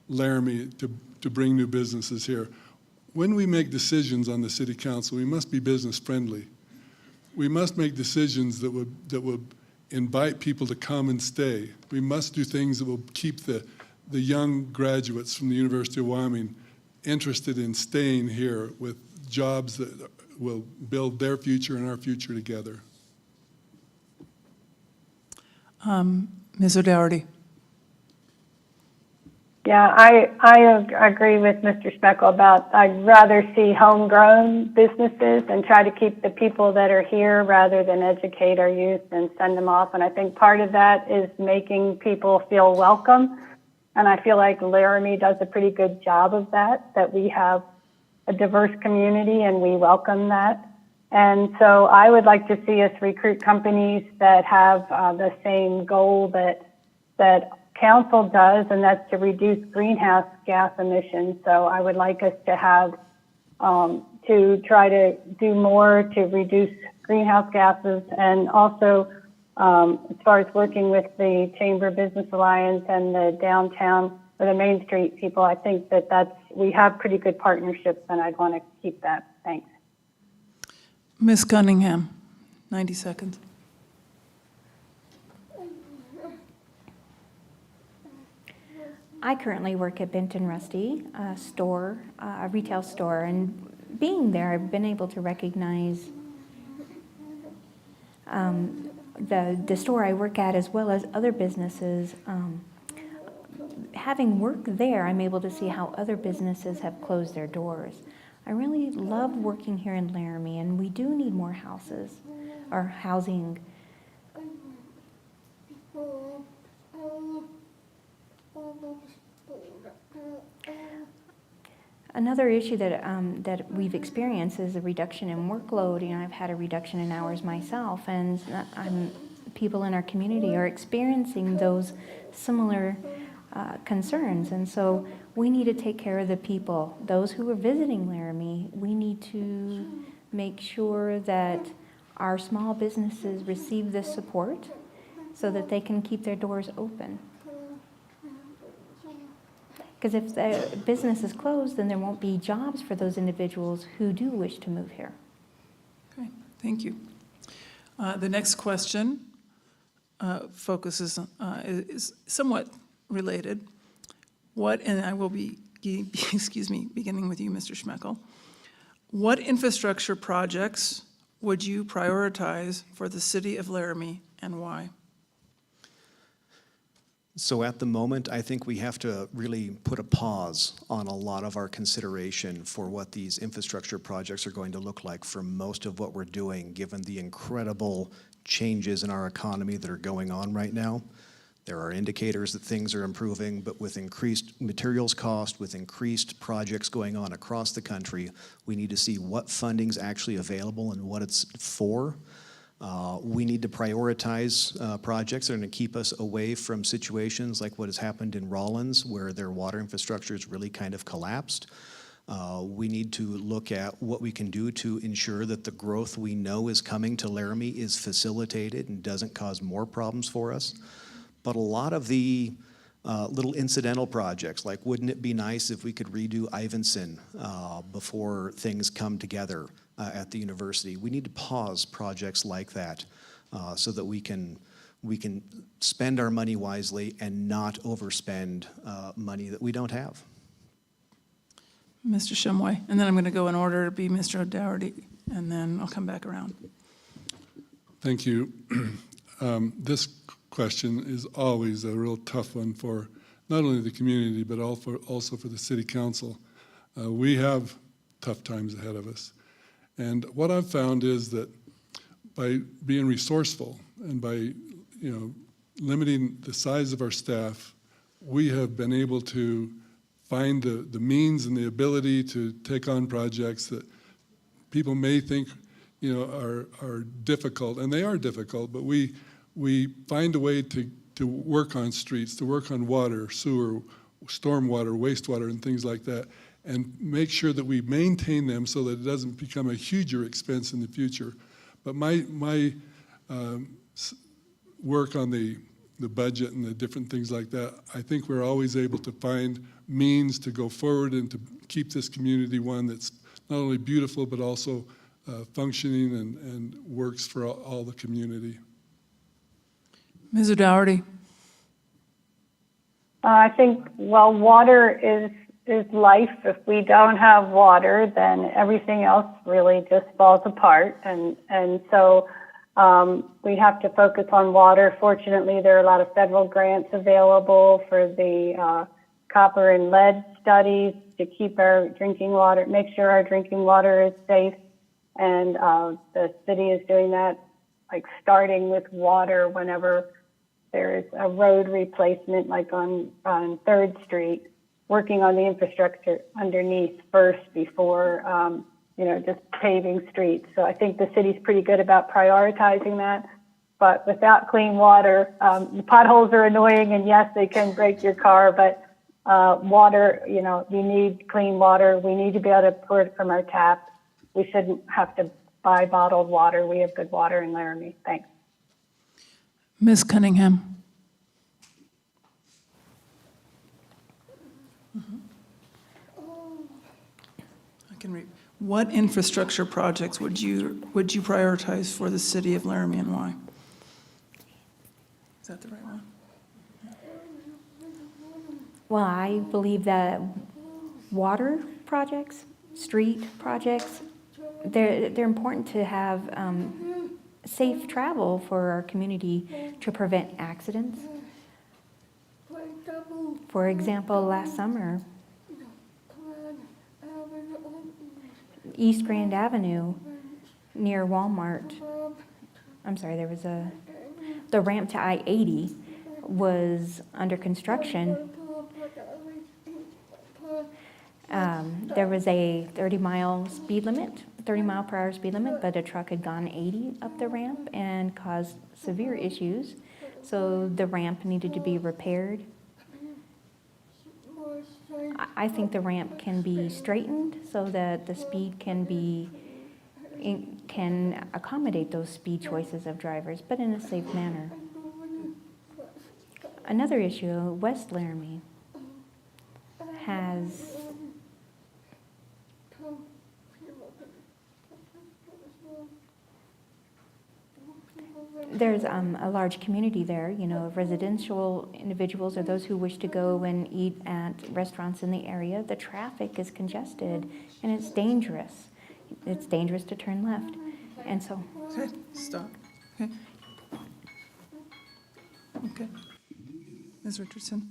S8: Laramie to bring new businesses here. When we make decisions on the City Council, we must be business friendly. We must make decisions that would invite people to come and stay. We must do things that will keep the young graduates from the University of Wyoming interested in staying here with jobs that will build their future and our future together.
S7: Ms. O'Doherty.
S11: Yeah, I agree with Mr. Schmeckel about I'd rather see homegrown businesses and try to keep the people that are here rather than educate our youth and send them off. And I think part of that is making people feel welcome. And I feel like Laramie does a pretty good job of that we have a diverse community and we welcome that. And so I would like to see us recruit companies that have the same goal that council does, and that's to reduce greenhouse gas emissions. So I would like us to have, to try to do more to reduce greenhouse gases, and also as far as working with the Chamber Business Alliance and the downtown or the Main Street people, I think we have pretty good partnerships, and I'd want to keep that. Thanks.
S7: Ms. Cunningham, 90 seconds.
S10: I currently work at Benton Rusty, a store, a retail store, and being there, I've been able to recognize the store I work at as well as other businesses. Having worked there, I'm able to see how other businesses have closed their doors. I really love working here in Laramie, and we do need more houses or housing. Another issue that we've experienced is a reduction in workload. You know, I've had a reduction in hours myself, and people in our community are experiencing those similar concerns. And so we need to take care of the people, those who are visiting Laramie. We need to make sure that our small businesses receive this support so that they can keep their doors open. Because if the business is closed, then there won't be jobs for those individuals who do wish to move here.
S7: Okay, thank you. The next question focuses, is somewhat related. And I will be, beginning with you, Mr. Schmeckel. What infrastructure projects would you prioritize for the city of Laramie and why?
S3: So at the moment, I think we have to really put a pause on a lot of our consideration for what these infrastructure projects are going to look like for most of what we're doing, given the incredible changes in our economy that are going on right now. There are indicators that things are improving, but with increased materials cost, with increased projects going on across the country, we need to see what funding's actually available and what it's for. We need to prioritize projects that are going to keep us away from situations like what has happened in Rawlins, where their water infrastructure has really kind of collapsed. We need to look at what we can do to ensure that the growth we know is coming to Laramie is facilitated and doesn't cause more problems for us. But a lot of the little incidental projects, like wouldn't it be nice if we could redo Ivinson before things come together at the university? We need to pause projects like that so that we can spend our money wisely and not overspend money that we don't have.
S7: Mr. Shumway, and then I'm going to go in order to be Mr. O'Dougherty, and then I'll come back around.
S8: Thank you. This question is always a real tough one for not only the community, but also for the city council. We have tough times ahead of us. And what I've found is that by being resourceful and by limiting the size of our staff, we have been able to find the means and the ability to take on projects that people may think are difficult, and they are difficult, but we find a way to work on streets, to work on water, sewer, stormwater, wastewater, and things like that, and make sure that we maintain them so that it doesn't become a huger expense in the future. But my work on the budget and the different things like that, I think we're always able to find means to go forward and to keep this community one that's not only beautiful but also functioning and works for all the community.
S7: Ms. O'Dougherty.
S11: I think, well, water is life. If we don't have water, then everything else really just falls apart. And so we have to focus on water. Fortunately, there are a lot of federal grants available for the copper and lead studies to keep our drinking water, make sure our drinking water is safe. And the city is doing that, like starting with water whenever there's a road replacement, like on 3rd Street, working on the infrastructure underneath first before, just paving streets. So I think the city's pretty good about prioritizing that. But without clean water, the potholes are annoying, and yes, they can break your car, but water, you need clean water. We need to be able to pour it from our tap. We shouldn't have to buy bottled water. We have good water in Laramie. Thanks.
S7: Ms. Cunningham. I can read. What infrastructure projects would you prioritize for the city of Laramie and why? Is that the right one?
S10: Well, I believe that water projects, street projects, they're important to have safe travel for our community to prevent accidents. For example, last summer, East Grand Avenue near Walmart, the ramp to I-80 was under construction. There was a 30 mile per hour speed limit, but a truck had gone 80 up the ramp and caused severe issues. So the ramp needed to be repaired. I think the ramp can be straightened so that the speed can accommodate those speed choices of drivers, but in a safe manner. Another issue, West Laramie has there's a large community there, of residential individuals or those who wish to go and eat at restaurants in the area. The traffic is congested and it's dangerous. It's dangerous to turn left. And so.
S7: Okay, stop. Okay. Okay. Ms. Richardson?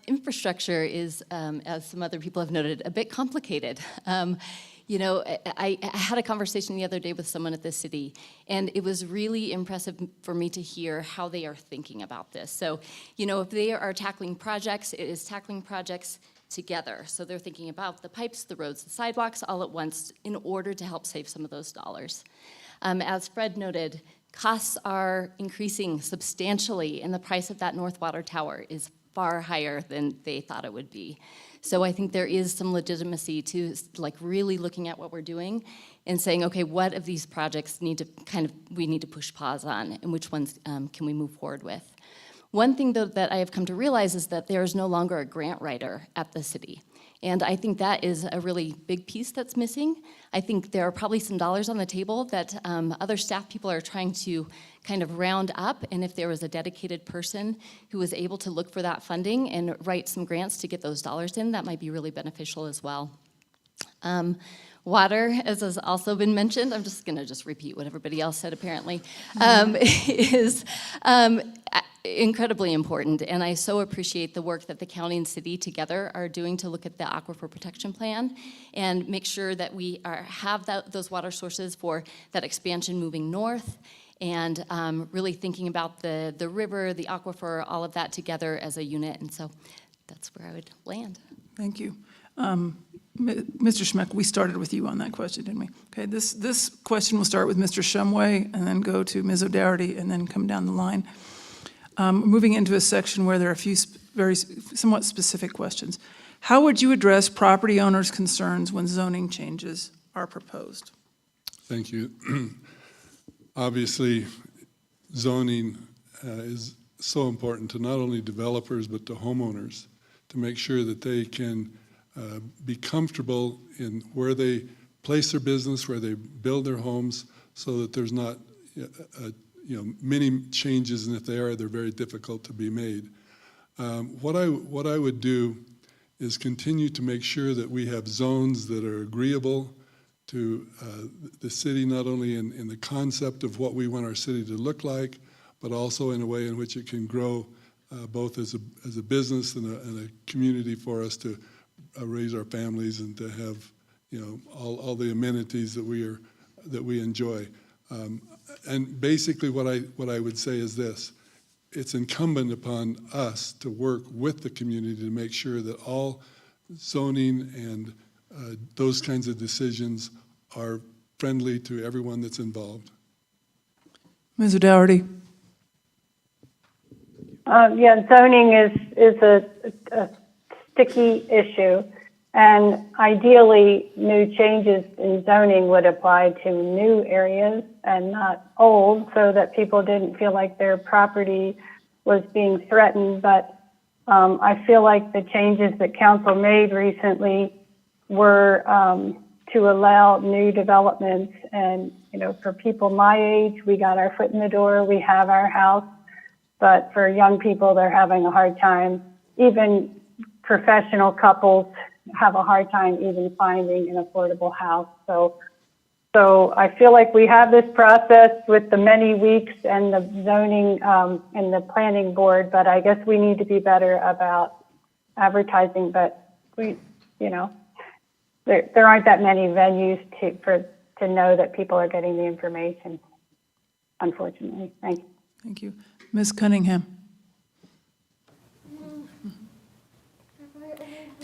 S9: Infrastructure is, as some other people have noted, a bit complicated. I had a conversation the other day with someone at the city, and it was really impressive for me to hear how they are thinking about this. So, if they are tackling projects, it is tackling projects together. So they're thinking about the pipes, the roads, the sidewalks all at once in order to help save some of those dollars. As Fred noted, costs are increasing substantially, and the price of that North Water Tower is far higher than they thought it would be. So I think there is some legitimacy to really looking at what we're doing and saying, okay, what of these projects we need to push pause on, and which ones can we move forward with? One thing, though, that I have come to realize is that there is no longer a grant writer at the city. And I think that is a really big piece that's missing. I think there are probably some dollars on the table that other staff people are trying to kind of round up, and if there was a dedicated person who was able to look for that funding and write some grants to get those dollars in, that might be really beneficial as well. Water, as has also been mentioned, I'm just gonna repeat what everybody else said apparently, is incredibly important, and I so appreciate the work that the county and city together are doing to look at the Aquifer Protection Plan and make sure that we have those water sources for that expansion moving north, and really thinking about the river, the aquifer, all of that together as a unit, and so that's where I would land.
S7: Thank you. Mr. Schmeck, we started with you on that question, didn't we? Okay, this question will start with Mr. Shumway and then go to Ms. O'Doherty and then come down the line. Moving into a section where there are a few very somewhat specific questions. How would you address property owners' concerns when zoning changes are proposed?
S8: Thank you. Obviously, zoning is so important to not only developers but to homeowners to make sure that they can be comfortable in where they place their business, where they build their homes, so that there's not many changes, and if they are, they're very difficult to be made. What I would do is continue to make sure that we have zones that are agreeable to the city, not only in the concept of what we want our city to look like, but also in a way in which it can grow both as a business and a community for us to raise our families and to have all the amenities that we enjoy. And basically what I would say is this: it's incumbent upon us to work with the community to make sure that all zoning and those kinds of decisions are friendly to everyone that's involved.
S7: Ms. O'Doherty.
S11: Zoning is a sticky issue, and ideally new changes in zoning would apply to new areas and not old, so that people didn't feel like their property was being threatened. But I feel like the changes that council made recently were to allow new developments, and for people my age, we got our foot in the door, we have our house, but for young people, they're having a hard time. Even professional couples have a hard time even finding an affordable house. So I feel like we have this process with the many weeks and the zoning and the planning board, but I guess we need to be better about advertising. But we, there aren't that many venues to know that people are getting the information, unfortunately. Thank you.
S7: Thank you. Ms. Cunningham.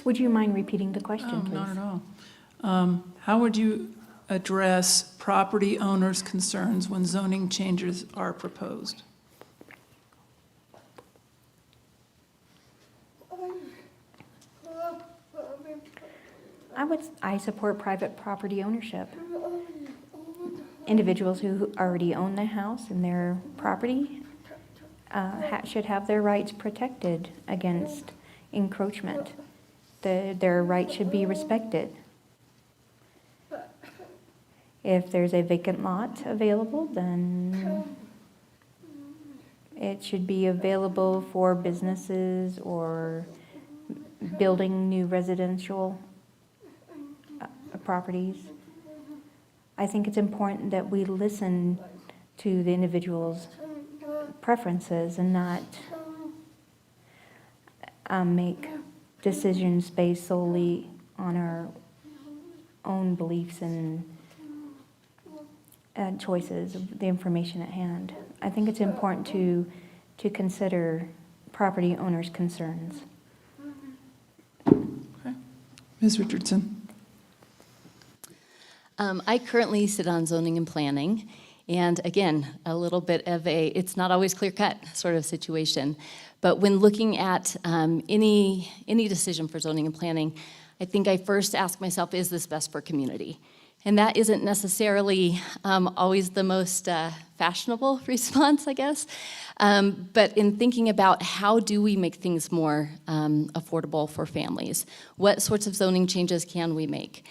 S10: Would you mind repeating the question, please?
S7: Not at all. How would you address property owners' concerns when zoning changes are proposed?
S10: I support private property ownership. Individuals who already own the house and their property should have their rights protected against encroachment. Their rights should be respected. If there's a vacant lot available, then it should be available for businesses or building new residential properties. I think it's important that we listen to the individual's preferences and not make decisions based solely on our own beliefs and choices of the information at hand. I think it's important to consider property owners' concerns.
S7: Okay. Ms. Richardson.
S9: I currently sit on zoning and planning, and again, a little bit of it's not always clear-cut sort of situation, but when looking at any decision for zoning and planning, I think I first ask myself, is this best for community? And that isn't necessarily always the most fashionable response, I guess. But in thinking about how do we make things more affordable for families, what sorts of zoning changes can we make?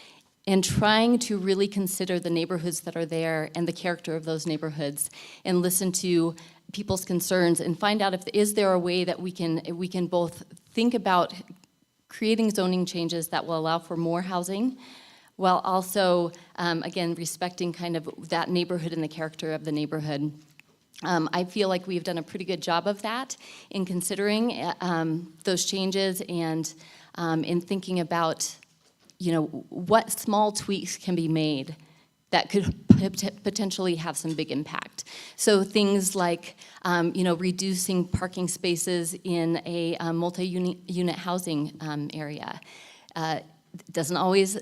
S9: And trying to really consider the neighborhoods that are there and the character of those neighborhoods and listen to people's concerns and find out is there a way that we can both think about creating zoning changes that will allow for more housing while also, again, respecting kind of that neighborhood and the character of the neighborhood. I feel like we've done a pretty good job of that in considering those changes and in thinking about what small tweaks can be made that could potentially have some big impact. So things like, reducing parking spaces in a multi-unit housing area. Doesn't always,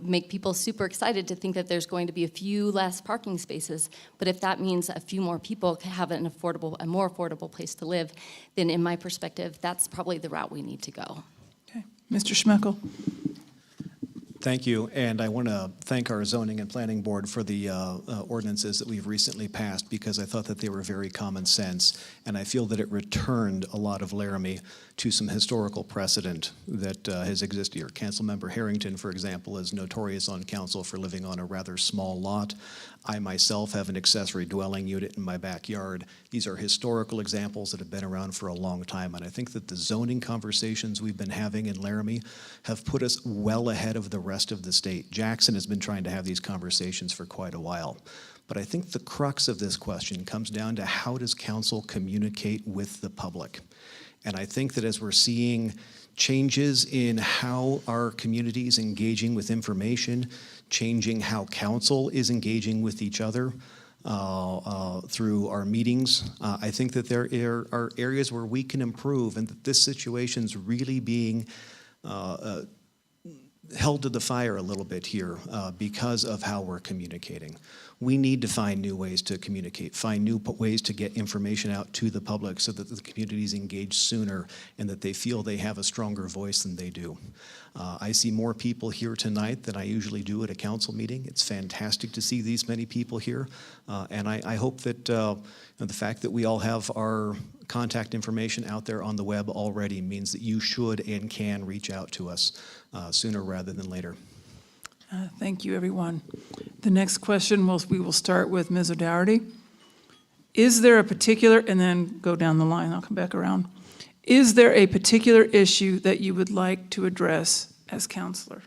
S9: make people super excited to think that there's going to be a few less parking spaces, but if that means a few more people can have a more affordable place to live, then in my perspective, that's probably the route we need to go.
S7: Okay. Mr. Schmeckel.
S3: Thank you, and I want to thank our Zoning and Planning Board for the ordinances that we've recently passed because I thought that they were very common sense, and I feel that it returned a lot of Laramie to some historical precedent that has existed here. Councilmember Harrington, for example, is notorious on council for living on a rather small lot. I myself have an accessory dwelling unit in my backyard. These are historical examples that have been around for a long time, and I think that the zoning conversations we've been having in Laramie have put us well ahead of the rest of the state. Jackson has been trying to have these conversations for quite a while. But I think the crux of this question comes down to how does council communicate with the public? And I think that as we're seeing changes in how our community is engaging with information, changing how council is engaging with each other through our meetings, I think that there are areas where we can improve and that this situation's really being held to the fire a little bit here because of how we're communicating. We need to find new ways to communicate, find new ways to get information out to the public so that the communities engage sooner and that they feel they have a stronger voice than they do. I see more people here tonight than I usually do at a council meeting. It's fantastic to see these many people here. And I hope that the fact that we all have our contact information out there on the web already means that you should and can reach out to us sooner rather than later.
S7: Thank you, everyone. The next question we will start with Ms. O'Doherty. Is there a particular, and then go down the line, I'll come back around. Is there a particular issue that you would like to address as counselor?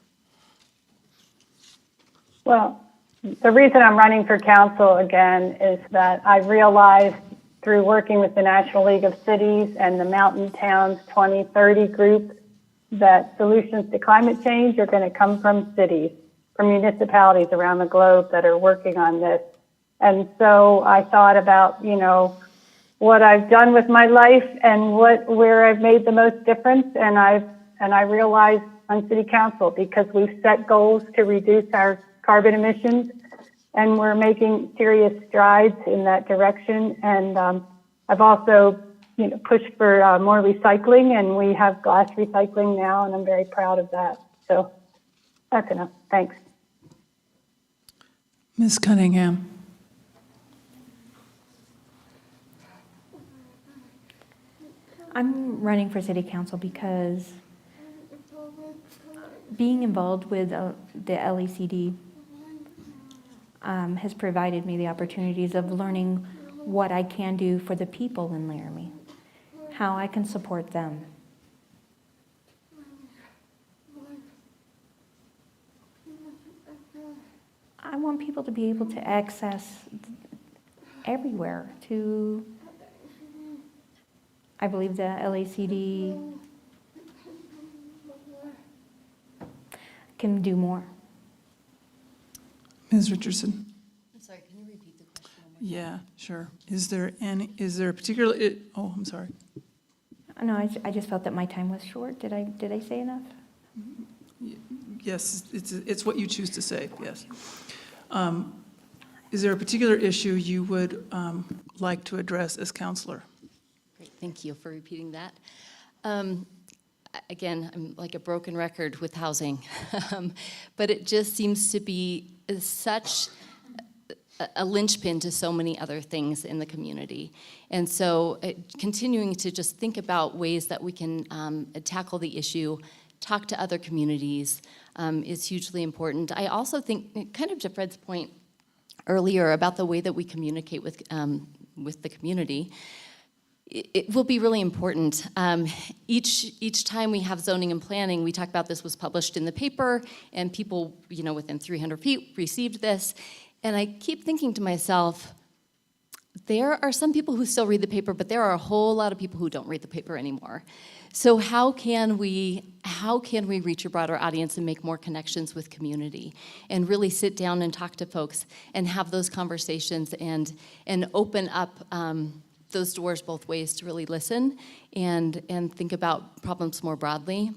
S11: Well, the reason I'm running for council again is that I've realized through working with the National League of Cities and the Mountain Towns 2030 group that solutions to climate change are going to come from cities, from municipalities around the globe that are working on this. And so I thought about, what I've done with my life and where I've made the most difference, and I realized on City Council, because we've set goals to reduce our carbon emissions, and we're making serious strides in that direction. And I've also, pushed for more recycling, and we have glass recycling now, and I'm very proud of that. So that's enough. Thanks.
S7: Ms. Cunningham.
S10: I'm running for City Council because being involved with the LECD has provided me the opportunities of learning what I can do for the people in Laramie, how I can support them. I want people to be able to access everywhere to, I believe the LACD can do more.
S7: Ms. Richardson.
S9: I'm sorry, can you repeat the question one more time?
S7: Yeah, sure. Is there a particular, oh, I'm sorry.
S10: No, I just felt that my time was short. Did I say enough?
S7: Yes, it's what you choose to say, yes. Is there a particular issue you would like to address as counselor?
S9: Great, thank you for repeating that. Again, I'm like a broken record with housing, but it just seems to be such a linchpin to so many other things in the community. And so continuing to just think about ways that we can tackle the issue, talk to other communities is hugely important. I also think, kind of to Fred's point earlier about the way that we communicate with the community, it will be really important. Each time we have zoning and planning, we talk about this was published in the paper, and people, within 300 feet received this. And I keep thinking to myself, there are some people who still read the paper, but there are a whole lot of people who don't read the paper anymore. So how can we reach a broader audience and make more connections with community and really sit down and talk to folks and have those conversations and open up those doors both ways to really listen and think about problems more broadly?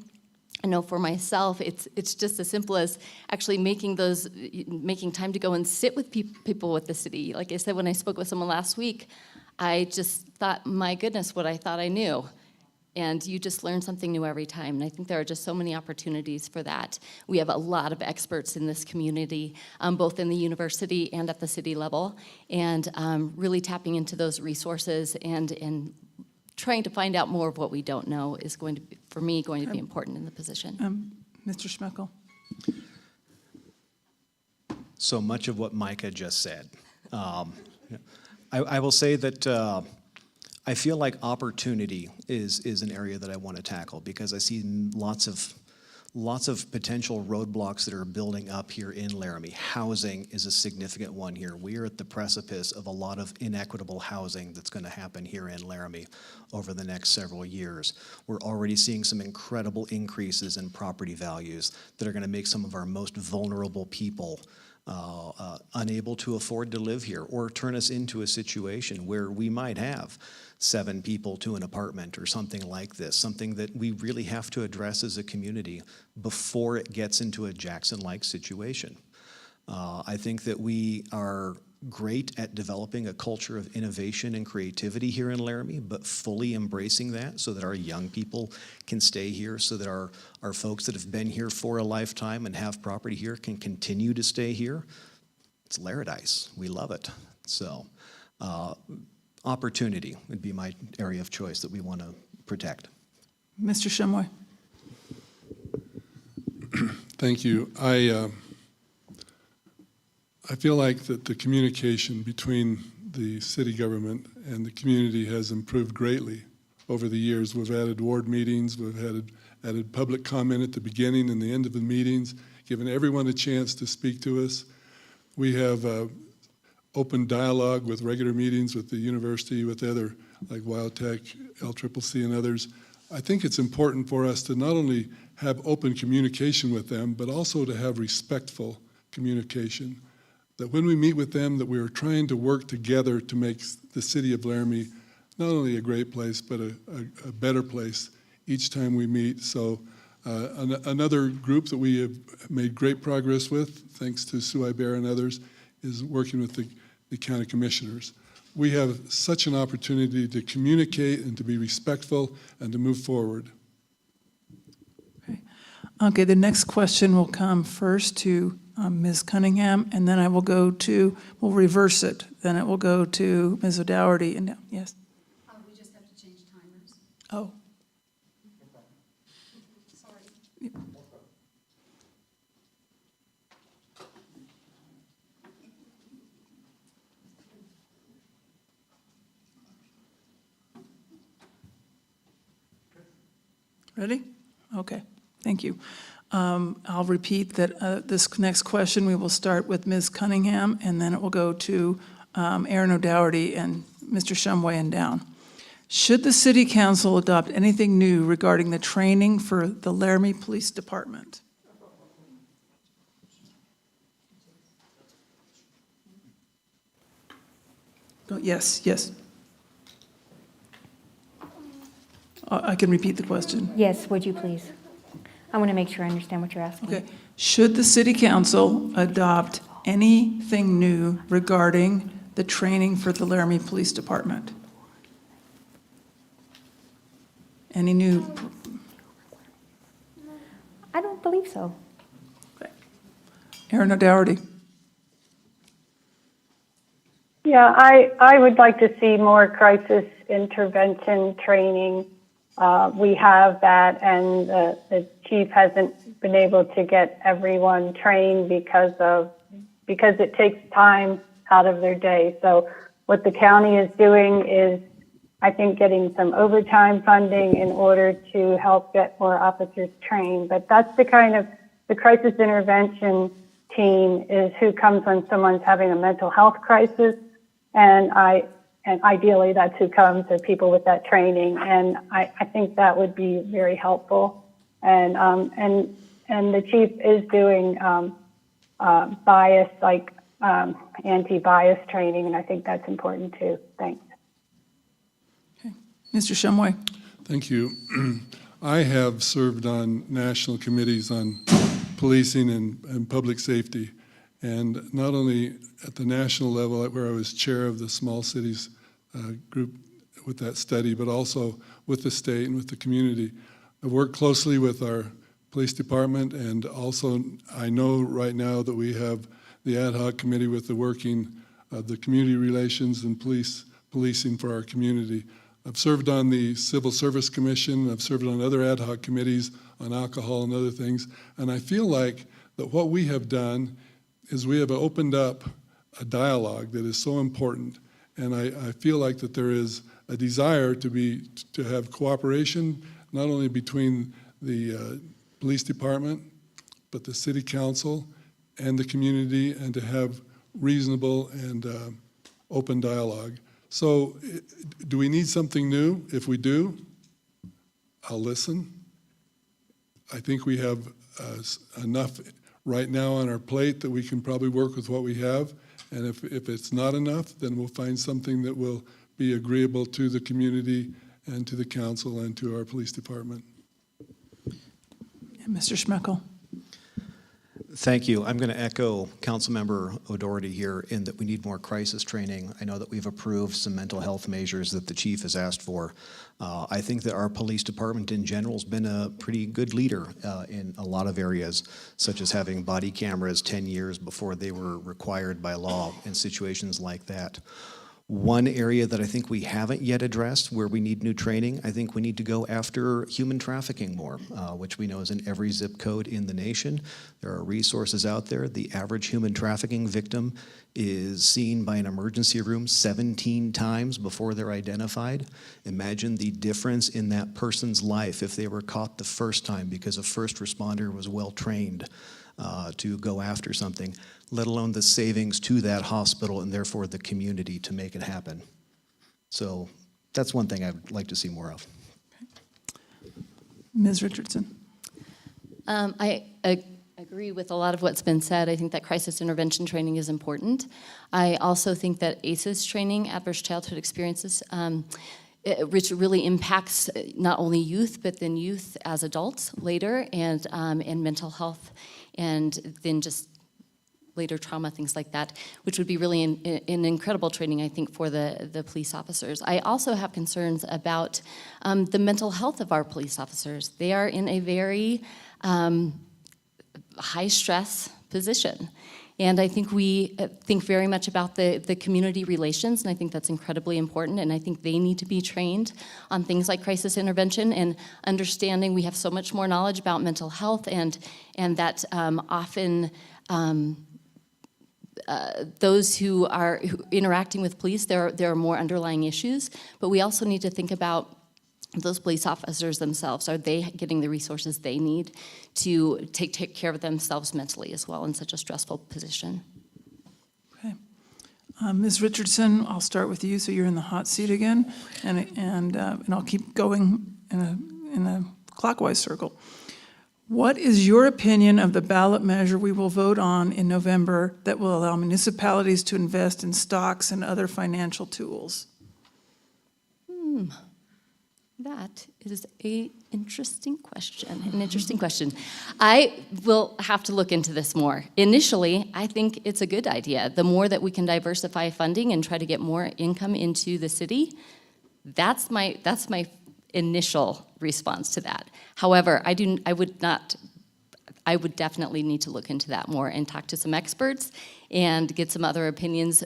S9: I know for myself, it's just as simple as actually making time to go and sit with people with the city. Like I said, when I spoke with someone last week, I just thought, my goodness, what I thought I knew. And you just learn something new every time. And I think there are just so many opportunities for that. We have a lot of experts in this community, both in the university and at the city level, and really tapping into those resources and trying to find out more of what we don't know is going to be, for me, going to be important in the position.
S7: Mr. Schmeckel.
S3: So much of what Micah just said. I will say that I feel like opportunity is an area that I want to tackle because I see lots of potential roadblocks that are building up here in Laramie. Housing is a significant one here. We are at the precipice of a lot of inequitable housing that's going to happen here in Laramie over the next several years. We're already seeing some incredible increases in property values that are going to make some of our most vulnerable people unable to afford to live here, or turn us into a situation where we might have 7 people to an apartment or something like this, something that we really have to address as a community before it gets into a Jackson-like situation. I think that we are great at developing a culture of innovation and creativity here in Laramie, but fully embracing that so that our young people can stay here, so that our folks that have been here for a lifetime and have property here can continue to stay here. It's Laradise. We love it. So opportunity would be my area of choice that we want to protect.
S7: Mr. Shumway.
S8: Thank you. I feel like that the communication between the city government and the community has improved greatly over the years. We've added ward meetings, we've added public comment at the beginning and the end of the meetings, given everyone a chance to speak to us. We have open dialogue with regular meetings with the university, with other like WildTech, LCCC, and others. I think it's important for us to not only have open communication with them, but also to have respectful communication. That when we meet with them, that we are trying to work together to make the city of Laramie not only a great place, but a better place each time we meet. So another group that we have made great progress with, thanks to Sue Iber and others, is working with the county commissioners. We have such an opportunity to communicate and to be respectful and to move forward.
S7: Okay, the next question will come first to Ms. Cunningham, and then we'll reverse it. Then it will go to Ms. O'Dougherty, and yes?
S12: We just have to change timers.
S7: Oh.
S12: Sorry.
S7: Ready? Okay, thank you. I'll repeat that this next question, we will start with Ms. Cunningham, and then it will go to Aaron O'Dougherty and Mr. Shumway and down. Should the City Council adopt anything new regarding the training for the Laramie Police Department? Yes, yes. I can repeat the question.
S10: Yes, would you please? I want to make sure I understand what you're asking.
S7: Okay. Should the City Council adopt anything new regarding the training for the Laramie Police Department? Any new?
S10: I don't believe so.
S7: Okay. Aaron O'Dougherty.
S11: Yeah, I would like to see more crisis intervention training. We have that, and the chief hasn't been able to get everyone trained because it takes time out of their day. So what the county is doing is, I think, getting some overtime funding in order to help get more officers trained. But that's the crisis intervention team is who comes when someone's having a mental health crisis, and ideally that's who comes, are people with that training, and I think that would be very helpful. And the chief is doing bias, like anti-bias training, and I think that's important too. Thanks.
S7: Okay. Mr. Shumway.
S8: Thank you. I have served on national committees on policing and public safety, and not only at the national level, where I was chair of the small cities group with that study, but also with the state and with the community. I've worked closely with our police department, and also I know right now that we have the ad hoc committee with the working of the community relations and policing for our community. I've served on the Civil Service Commission, I've served on other ad hoc committees on alcohol and other things, and I feel like that what we have done is we have opened up a dialogue that is so important, and I feel like that there is a desire to have cooperation, not only between the police department, but the city council and the community, and to have reasonable and open dialogue. So do we need something new? If we do, I'll listen. I think we have enough right now on our plate that we can probably work with what we have. And if it's not enough, then we'll find something that will be agreeable to the community and to the council and to our police department.
S7: And Mr. Schmeckel.
S3: Thank you. I'm going to echo Councilmember O'Dougherty here in that we need more crisis training. I know that we've approved some mental health measures that the chief has asked for. I think that our police department in general has been a pretty good leader in a lot of areas, such as having body cameras 10 years before they were required by law in situations like that. One area that I think we haven't yet addressed where we need new training, I think we need to go after human trafficking more, which we know is in every zip code in the nation. There are resources out there. The average human trafficking victim is seen by an emergency room 17 times before they're identified. Imagine the difference in that person's life if they were caught the first time because a first responder was well trained to go after something, let alone the savings to that hospital and therefore the community to make it happen. So that's one thing I'd like to see more of.
S7: Ms. Richardson.
S9: I agree with a lot of what's been said. I think that crisis intervention training is important. I also think that ACEs training, adverse childhood experiences, which really impacts not only youth, but then youth as adults later, and mental health, and then just later trauma, things like that, which would be really an incredible training, I think, for the police officers. I also have concerns about the mental health of our police officers. They are in a very high-stress position. And I think we think very much about the community relations, and I think that's incredibly important, and I think they need to be trained on things like crisis intervention and understanding we have so much more knowledge about mental health, and that often those who are interacting with police, there are more underlying issues, but we also need to think about those police officers themselves. Are they getting the resources they need to take care of themselves mentally as well in such a stressful position?
S7: Okay. Ms. Richardson, I'll start with you, so you're in the hot seat again, and I'll keep going in a clockwise circle. What is your opinion of the ballot measure we will vote on in November that will allow municipalities to invest in stocks and other financial tools?
S9: That is an interesting question. I will have to look into this more. Initially, I think it's a good idea. The more that we can diversify funding and try to get more income into the city, that's my initial response to that. However, I would definitely need to look into that more and talk to some experts and get some other opinions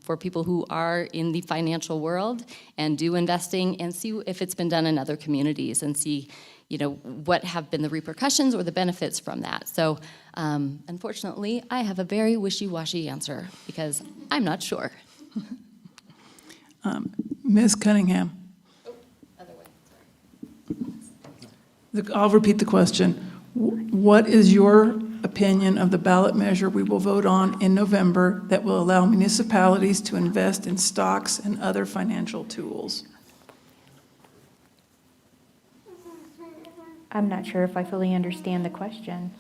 S9: for people who are in the financial world and do investing, and see if it's been done in other communities, and see, what have been the repercussions or the benefits from that. So unfortunately, I have a very wishy-washy answer because I'm not sure.
S7: Ms. Cunningham. I'll repeat the question. What is your opinion of the ballot measure we will vote on in November that will allow municipalities to invest in stocks and other financial tools?
S10: I'm not sure if I fully understand the question.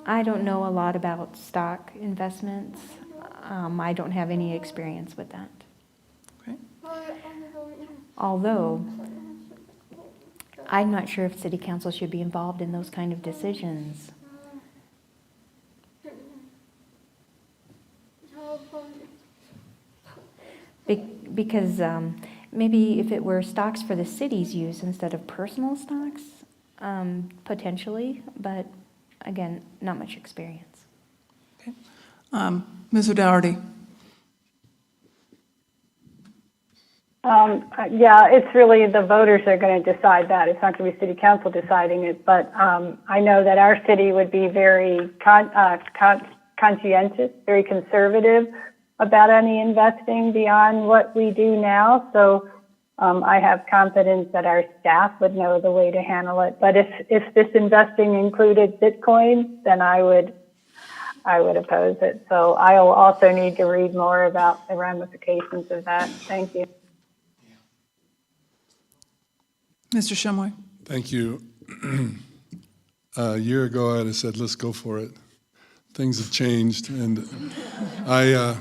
S10: I don't know a lot about stock investments. I don't have any experience with that.
S7: Okay.
S10: Although, I'm not sure if city council should be involved in those kind of decisions. Because maybe if it were stocks for the city's use instead of personal stocks, potentially, but again, not much experience.
S7: Okay. Ms. O'Doherty.
S11: Yeah, it's really the voters that are going to decide that. It's not going to be city council deciding it, but I know that our city would be very conscientious, very conservative about any investing beyond what we do now. So I have confidence that our staff would know the way to handle it. But if this investing included Bitcoin, then I would oppose it. So I will also need to read more about the ramifications of that. Thank you.
S7: Mr. Shumway.
S8: Thank you. A year ago, I'd have said, let's go for it. Things have changed, and I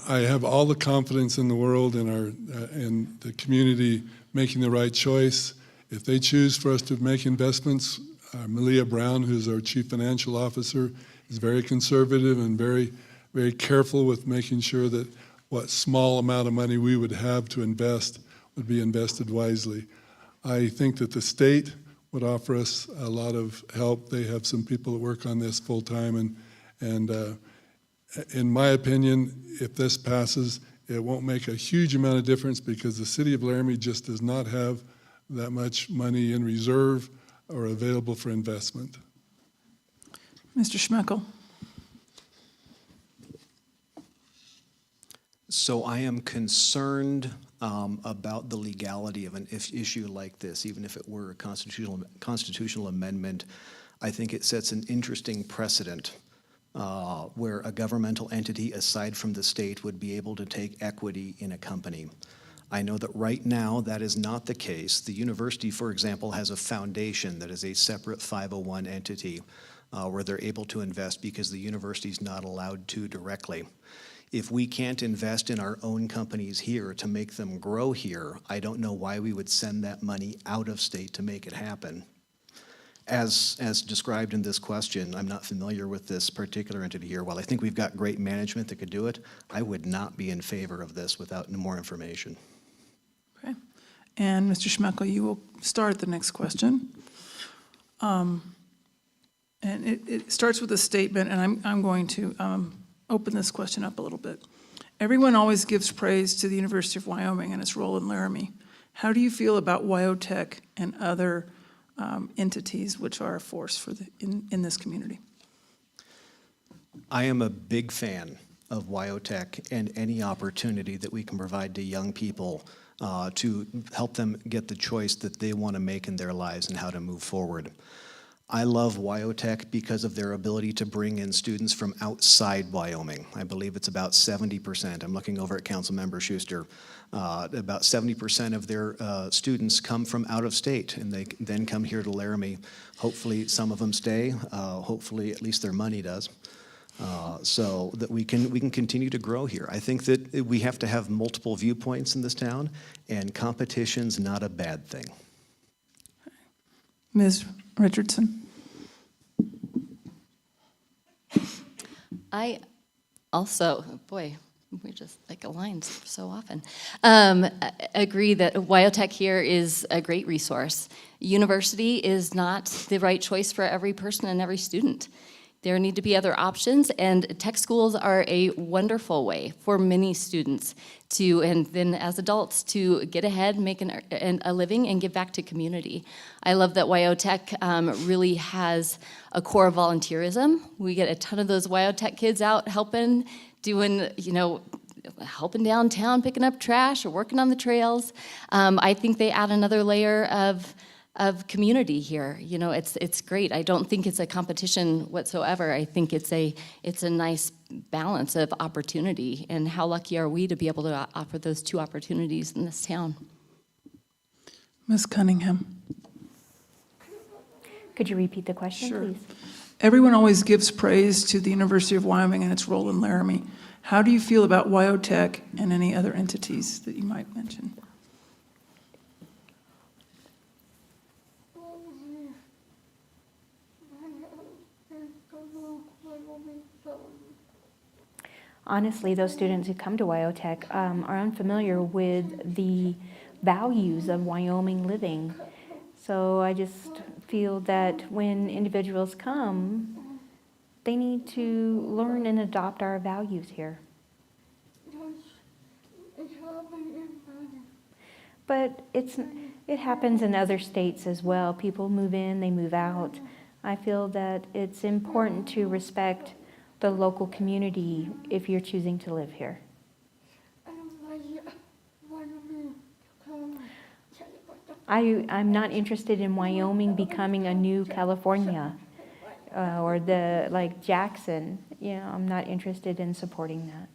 S8: have all the confidence in the world in the community making the right choice. If they choose for us to make investments, Malia Brown, who's our Chief Financial Officer, is very conservative and very, very careful with making sure that what small amount of money we would have to invest would be invested wisely. I think that the state would offer us a lot of help. They have some people that work on this full time, and In my opinion, if this passes, it won't make a huge amount of difference because the city of Laramie just does not have that much money in reserve or available for investment.
S7: Mr. Schmeckel.
S3: So I am concerned about the legality of an issue like this, even if it were a constitutional amendment. I think it sets an interesting precedent where a governmental entity aside from the state would be able to take equity in a company. I know that right now that is not the case. The university, for example, has a foundation that is a separate 501 entity where they're able to invest because the university is not allowed to directly. If we can't invest in our own companies here to make them grow here, I don't know why we would send that money out of state to make it happen. As described in this question, I'm not familiar with this particular entity here. While I think we've got great management that could do it, I would not be in favor of this without more information.
S7: Okay. And Mr. Schmeckel, you will start the next question. And it starts with a statement, and I'm going to open this question up a little bit. Everyone always gives praise to the University of Wyoming and its role in Laramie. How do you feel about Wyotech and other entities which are a force for in this community?
S3: I am a big fan of Wyotech and any opportunity that we can provide to young people to help them get the choice that they want to make in their lives and how to move forward. I love Wyotech because of their ability to bring in students from outside Wyoming. I believe it's about 70%. I'm looking over at Councilmember Schuster. About 70% of their students come from out of state, and they then come here to Laramie. Hopefully some of them stay. Hopefully at least their money does. So that we can continue to grow here. I think that we have to have multiple viewpoints in this town, and competition's not a bad thing.
S7: Ms. Richardson?
S9: I also, boy, we just like aligned so often. Agree that Wyotech here is a great resource. University is not the right choice for every person and every student. There need to be other options, and tech schools are a wonderful way for many students to, and then as adults, to get ahead, make a living, and give back to community. I love that Wyotech really has a core of volunteerism. We get a ton of those Wyotech kids out helping, doing, helping downtown, picking up trash or working on the trails. I think they add another layer of community here. It's great. I don't think it's a competition whatsoever. I think it's a nice balance of opportunity, and how lucky are we to be able to offer those two opportunities in this town.
S7: Ms. Cunningham?
S10: Could you repeat the question,
S7: Sure.
S10: please?
S7: Everyone always gives praise to the University of Wyoming and its role in Laramie. How do you feel about Wyotech and any other entities that you might mention?
S10: Honestly, those students who come to Wyotech are unfamiliar with the values of Wyoming living. So I just feel that when individuals come, they need to learn and adopt our values here. But it happens in other states as well. People move in, they move out. I feel that it's important to respect the local community if you're choosing to live here. I'm not interested in Wyoming becoming a new California or like Jackson. I'm not interested in supporting that.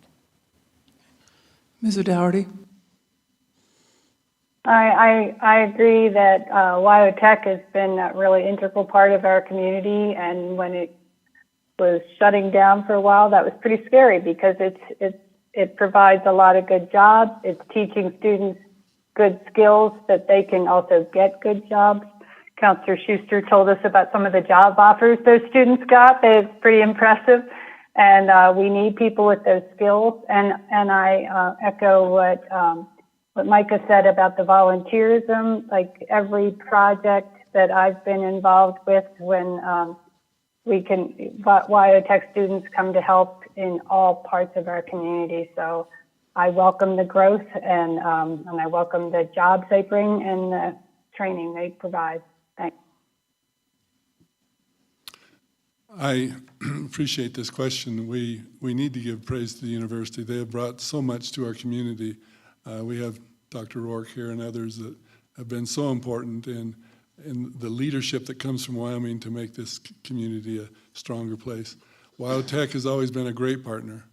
S7: Ms. O'Doherty?
S11: I agree that Wyotech has been a really integral part of our community, and when it was shutting down for a while, that was pretty scary because it provides a lot of good jobs. It's teaching students good skills that they can also get good jobs. Counselor Schuster told us about some of the job offers those students got. It's pretty impressive, and we need people with those skills. And I echo what Micah said about the volunteerism. Like every project that I've been involved with when WyoTech students come to help in all parts of our community. So I welcome the growth and I welcome the jobs they bring and the training they provide. Thanks.
S8: I appreciate this question. We need to give praise to the university. They have brought so much to our community. We have Dr. Rourke here and others that have been so important in the leadership that comes from Wyoming to make this community a stronger place. WyoTech has always been a great partner.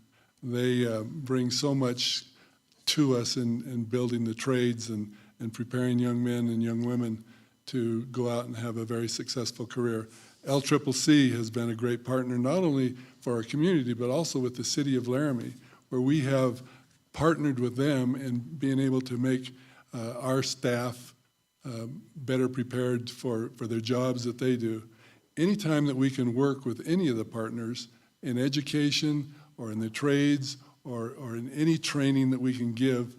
S8: They bring so much to us in building the trades and preparing young men and young women to go out and have a very successful career. LCCC has been a great partner, not only for our community, but also with the city of Laramie, where we have partnered with them in being able to make our staff better prepared for their jobs that they do. Anytime that we can work with any of the partners in education or in the trades or in any training that we can give,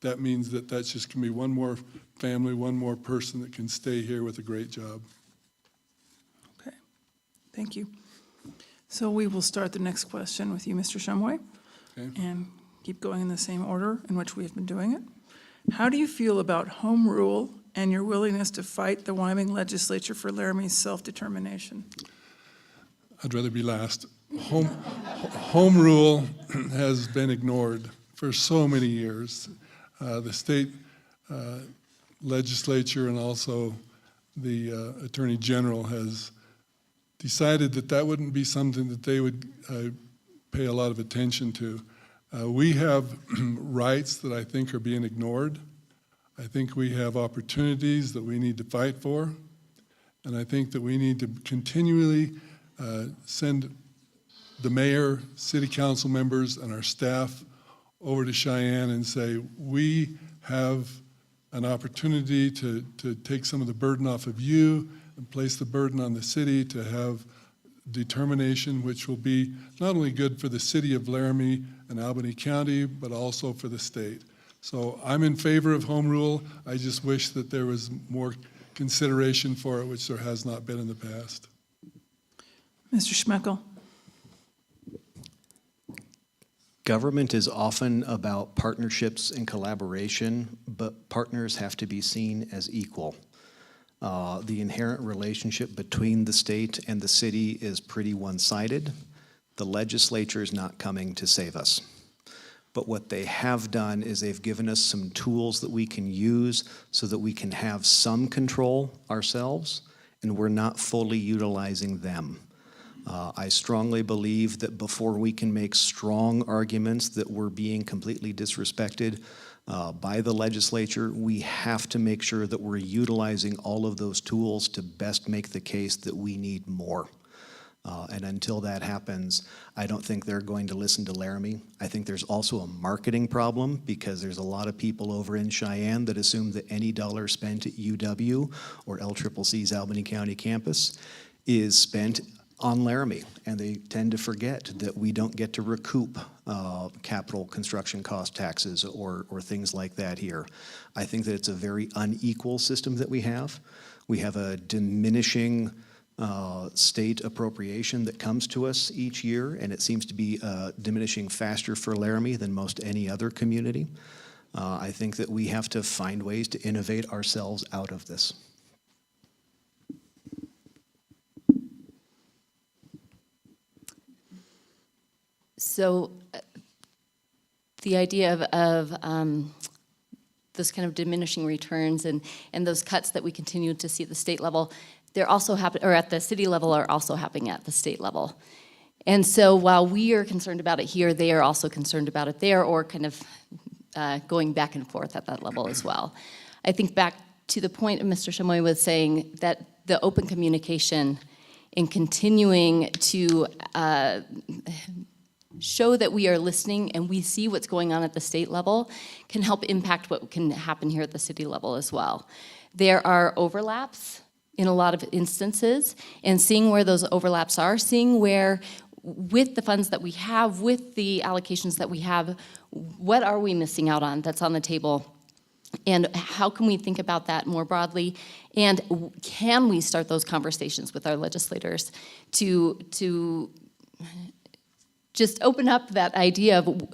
S8: that means that that's just going to be one more family, one more person that can stay here with a great job.
S7: Okay, thank you. So we will start the next question with you, Mr. Shumway,
S8: Okay.
S7: and keep going in the same order in which we have been doing it. How do you feel about home rule and your willingness to fight the Wyoming legislature for Laramie's self-determination?
S8: I'd rather be last. Home rule has been ignored for so many years. The state legislature and also the Attorney General has decided that that wouldn't be something that they would pay a lot of attention to. We have rights that I think are being ignored. I think we have opportunities that we need to fight for. And I think that we need to continually send the mayor, city council members, and our staff over to Cheyenne and say, we have an opportunity to take some of the burden off of you and place the burden on the city to have determination, which will be not only good for the city of Laramie and Albany County, but also for the state. So I'm in favor of home rule. I just wish that there was more consideration for it, which there has not been in the past.
S7: Mr. Schmeckel?
S3: Government is often about partnerships and collaboration, but partners have to be seen as equal. The inherent relationship between the state and the city is pretty one-sided. The legislature is not coming to save us. But what they have done is they've given us some tools that we can use so that we can have some control ourselves, and we're not fully utilizing them. I strongly believe that before we can make strong arguments that we're being completely disrespected by the legislature, we have to make sure that we're utilizing all of those tools to best make the case that we need more. And until that happens, I don't think they're going to listen to Laramie. I think there's also a marketing problem because there's a lot of people over in Cheyenne that assume that any dollar spent at UW or LCCC's Albany County campus is spent on Laramie, and they tend to forget that we don't get to recoup capital construction cost taxes or things like that here. I think that it's a very unequal system that we have. We have a diminishing state appropriation that comes to us each year, and it seems to be diminishing faster for Laramie than most any other community. I think that we have to find ways to innovate ourselves out of this.
S9: So the idea of those kind of diminishing returns and those cuts that we continue to see at the state level, they're also happen, or at the city level, are also happening at the state level. And so while we are concerned about it here, they are also concerned about it there, or kind of going back and forth at that level as well. I think back to the point Mr. Shumway was saying, that the open communication in continuing to show that we are listening and we see what's going on at the state level can help impact what can happen here at the city level as well. There are overlaps in a lot of instances, and seeing where those overlaps are, seeing where, with the funds that we have, with the allocations that we have, what are we missing out on that's on the table? And how can we think about that more broadly And can we start those conversations with our legislators to just open up that idea of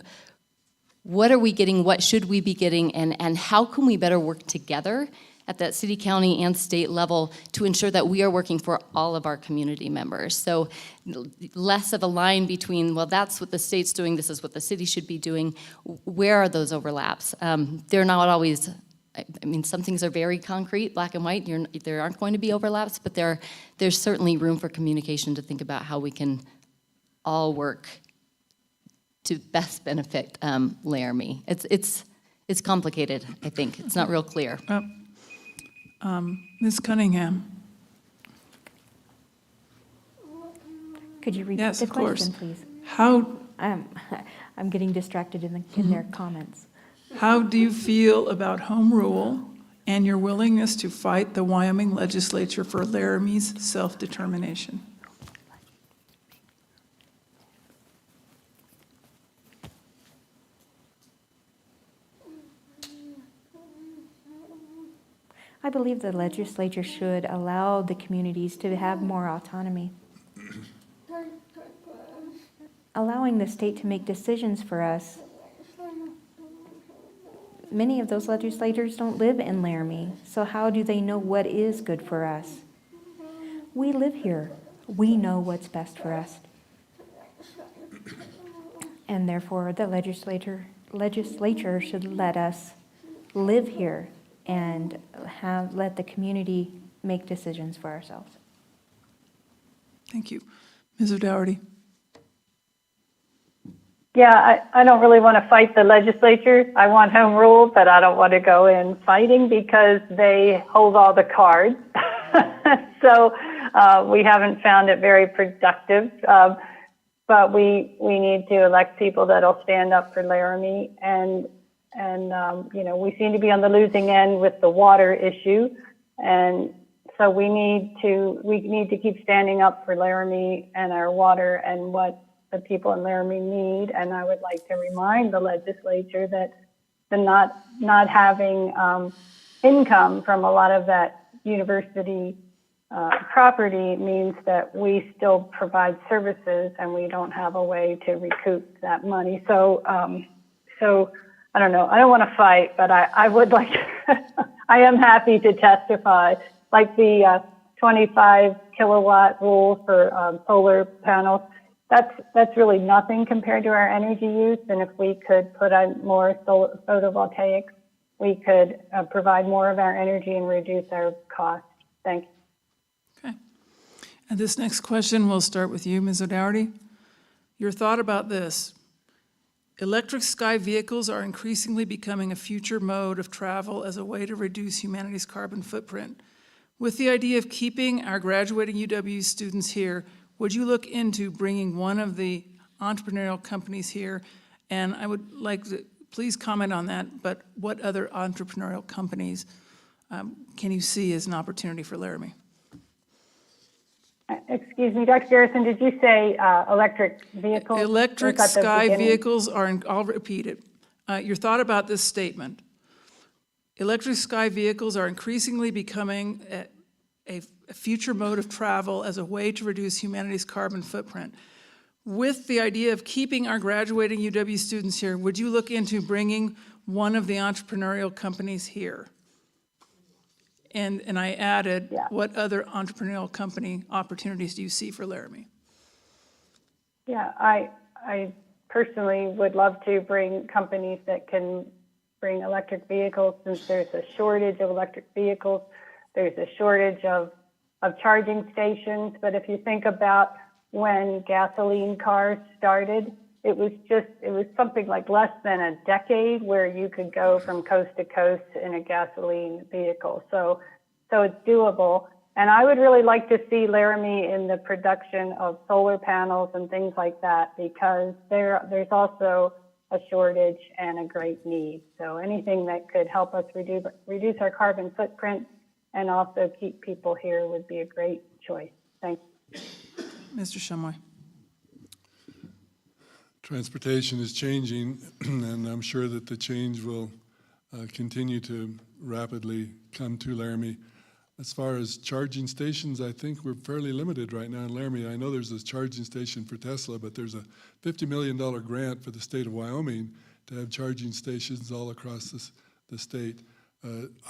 S9: what are we getting, what should we be getting, and how can we better work together at that city, county, and state level to ensure that we are working for all of our community members. So less of a line between, well, that's what the state's doing, this is what the city should be doing. Where are those overlaps? They're not always, I mean, some things are very concrete, black and white. There aren't going to be overlaps, but there's certainly room for communication to think about how we can all work to best benefit Laramie. It's complicated, I think. It's not real clear.
S7: Ms. Cunningham?
S10: Could you repeat
S7: Yes,
S10: the
S7: of course.
S10: question, please?
S7: How
S10: I'm getting distracted in their comments.
S7: How do you feel about home rule and your willingness to fight the Wyoming legislature for Laramie's self-determination?
S10: I believe the legislature should allow the communities to have more autonomy. Allowing the state to make decisions for us. Many of those legislators don't live in Laramie, so how do they know what is good for us? We live here. We know what's best for us. And therefore, the legislature should let us live here and let the community make decisions for ourselves.
S7: Thank you. Ms. O'Dougherty?
S11: Yeah, I don't really want to fight the legislature. I want home rule, but I don't want to go in fighting because they hold all the cards. So we haven't found it very productive. But we need to elect people that'll stand up for Laramie, and you know, we seem to be on the losing end with the water issue, and so we need to keep standing up for Laramie and our water and what the people in Laramie need. And I would like to remind the legislature that the not having income from a lot of that university property means that we still provide services and we don't have a way to recoup that money. So I don't know. I don't want to fight, but I would like to, I am happy to testify, like the 25 kilowatt rule for solar panels. That's really nothing compared to our energy use. And if we could put on more photovoltaics, we could provide more of our energy and reduce our costs. Thank you.
S7: Okay. And this next question will start with you, Ms. O'Dougherty. Your thought about this. Electric sky vehicles are increasingly becoming a future mode of travel as a way to reduce humanity's carbon footprint. With the idea of keeping our graduating UW students here, would you look into bringing one of the entrepreneurial companies here? And I would like to, please comment on that, but what other entrepreneurial companies can you see as an opportunity for Laramie?
S11: Excuse me, Dr. Garrison, did you say electric vehicles?
S7: Electric sky vehicles are, I'll repeat it. Your thought about this statement. Electric sky vehicles are increasingly becoming a future mode of travel as a way to reduce humanity's carbon footprint. With the idea of keeping our graduating UW students here, would you look into bringing one of the entrepreneurial companies here? And I added,
S11: yeah.
S7: What other entrepreneurial company opportunities do you see for Laramie?
S11: Yeah, I personally would love to bring companies that can bring electric vehicles, since there's a shortage of electric vehicles. There's a shortage of charging stations. But if you think about when gasoline cars started, it was something like less than a decade where you could go from coast to coast in a gasoline vehicle. So it's doable. And I would really like to see Laramie in the production of solar panels and things like that, because there's also a shortage and a great need. So anything that could help us reduce our carbon footprint and also keep people here would be a great choice. Thank you.
S7: Mr. Shumway.
S8: Transportation is changing, and I'm sure that the change will continue to rapidly come to Laramie. As far as charging stations, I think we're fairly limited right now in Laramie. I know there's a charging station for Tesla, but there's a $50 million grant for the state of Wyoming to have charging stations all across the state.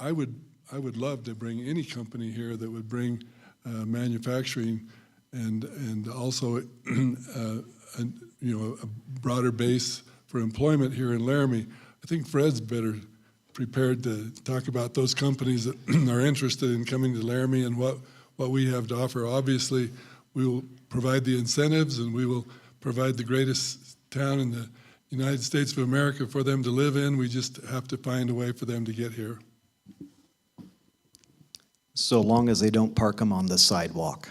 S8: I would love to bring any company here that would bring manufacturing and also a broader base for employment here in Laramie. I think Fred's better prepared to talk about those companies that are interested in coming to Laramie and what we have to offer. Obviously, we will provide the incentives and we will provide the greatest town in the United States of America for them to live in. We just have to find a way for them to get here.
S3: So long as they don't park them on the sidewalk.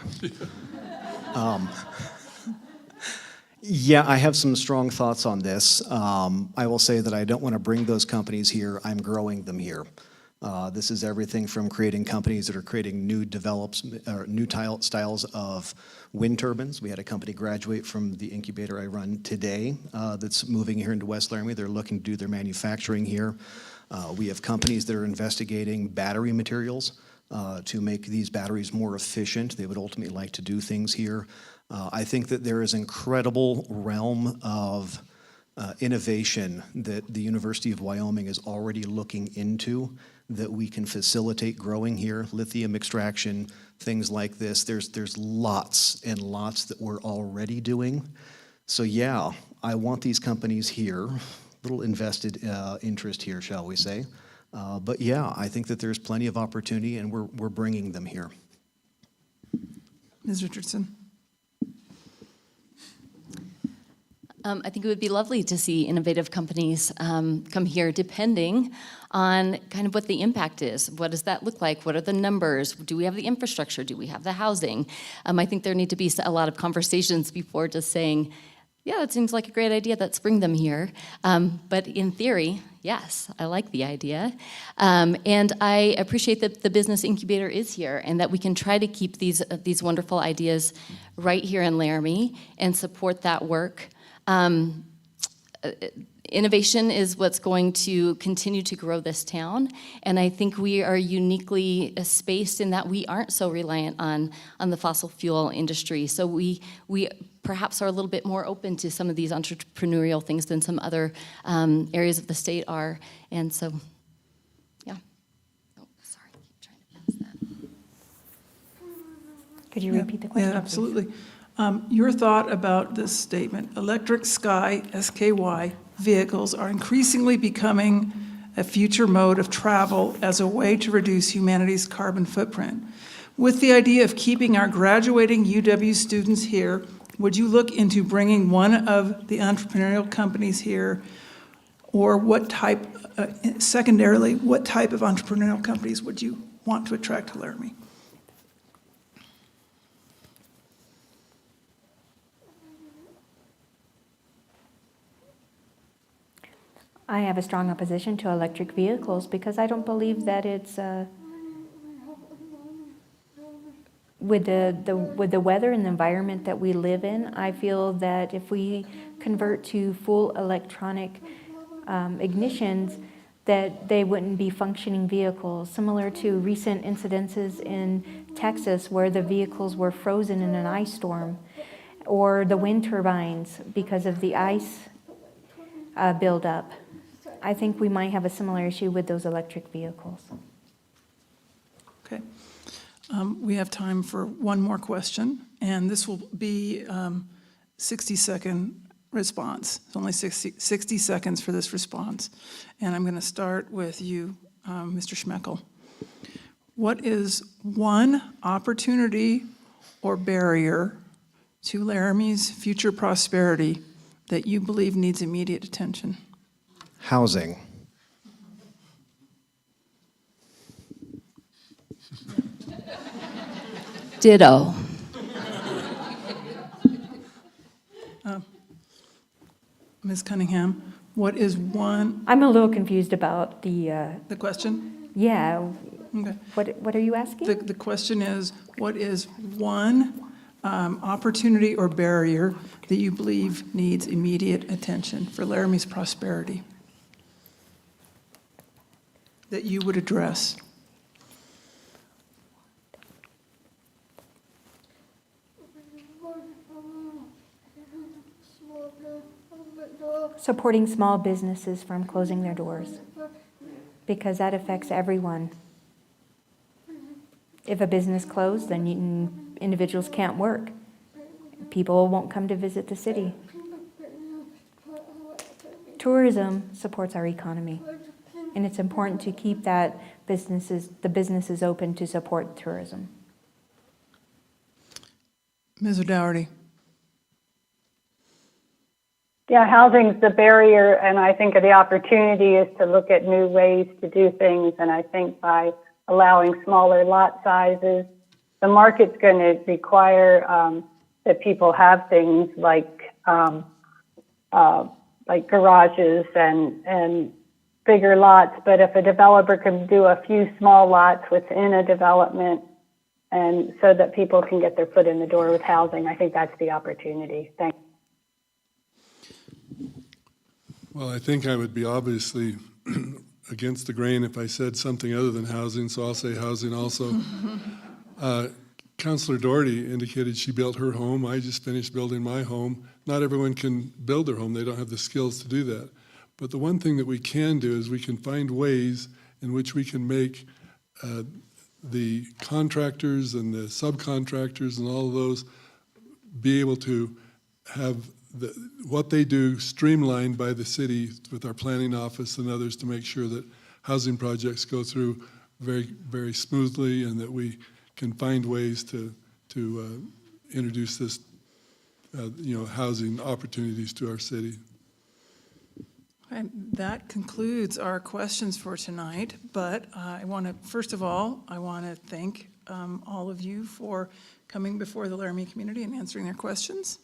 S3: Yeah, I have some strong thoughts on this. I will say that I don't want to bring those companies here. I'm growing them here. This is everything from creating companies that are creating new styles of wind turbines. We had a company graduate from the incubator I run today that's moving here into West Laramie. They're looking to do their manufacturing here. We have companies that are investigating battery materials to make these batteries more efficient. They would ultimately like to do things here. I think that there is incredible realm of innovation that the University of Wyoming is already looking into that we can facilitate growing here, lithium extraction, things like this. There's lots and lots that we're already doing. So yeah, I want these companies here, little invested interest here, shall we say. But yeah, I think that there's plenty of opportunity and we're bringing them here.
S7: Ms. Richardson?
S9: I think it would be lovely to see innovative companies come here, depending on kind of what the impact is. What does that look like? What are the numbers? Do we have the infrastructure? Do we have the housing? I think there need to be a lot of conversations before just saying, yeah, that seems like a great idea, let's bring them here. But in theory, yes, I like the idea. And I appreciate that the business incubator is here and that we can try to keep these wonderful ideas right here in Laramie and support that work. Innovation is what's going to continue to grow this town, and I think we are uniquely spaced in that we aren't so reliant on the fossil fuel industry. So we perhaps are a little bit more open to some of these entrepreneurial things than some other areas of the state are, and so, yeah. Oh, sorry, I keep trying to pass that.
S10: Could you repeat the question?
S7: Yeah, absolutely. Your thought about this statement, electric sky, SKY, vehicles are increasingly becoming a future mode of travel as a way to reduce humanity's carbon footprint. With the idea of keeping our graduating UW students here, would you look into bringing one of the entrepreneurial companies here, or what type, secondarily, what type of entrepreneurial companies would you want to attract to Laramie?
S10: I have a strong opposition to electric vehicles because I don't believe that it's with the weather and the environment that we live in. I feel that if we convert to full electronic ignitions, that they wouldn't be functioning vehicles, similar to recent incidences in Texas where the vehicles were frozen in an ice storm, or the wind turbines because of the ice buildup. I think we might have a similar issue with those electric vehicles.
S7: Okay. We have time for one more question, and this will be 60-second response. It's only 60 seconds for this response. And I'm going to start with you, Mr. Schmeckel. What is one opportunity or barrier to Laramie's future prosperity that you believe needs immediate attention?
S3: Housing.
S9: Ditto.
S7: Ms. Cunningham, what is one?
S10: I'm a little confused about the
S7: question?
S10: Yeah.
S7: Okay.
S10: What are you asking?
S7: The question is, what is one opportunity or barrier that you believe needs immediate attention for Laramie's prosperity that you would address?
S10: Supporting small businesses from closing their doors, because that affects everyone. If a business closed, then individuals can't work. People won't come to visit the city. Tourism supports our economy, and it's important to keep the businesses open to support tourism.
S7: Ms. O'Dougherty.
S11: Yeah, housing's the barrier, and I think the opportunity is to look at new ways to do things. And I think by allowing smaller lot sizes, the market's going to require that people have things like garages and bigger lots. But if a developer can do a few small lots within a development, and so that people can get their foot in the door with housing, I think that's the opportunity. Thanks.
S8: Well, I think I would be obviously against the grain if I said something other than housing, so I'll say housing also. Councilor Doherty indicated she built her home. I just finished building my home. Not everyone can build their home. They don't have the skills to do that. But the one thing that we can do is we can find ways in which we can make the contractors and the subcontractors and all of those be able to have what they do streamlined by the city with our planning office and others to make sure that housing projects go through very, very smoothly, and that we can find ways to introduce this, housing opportunities to our city.
S7: And that concludes our questions for tonight, but first of all, I want to thank all of you for coming before the Laramie community and answering their questions.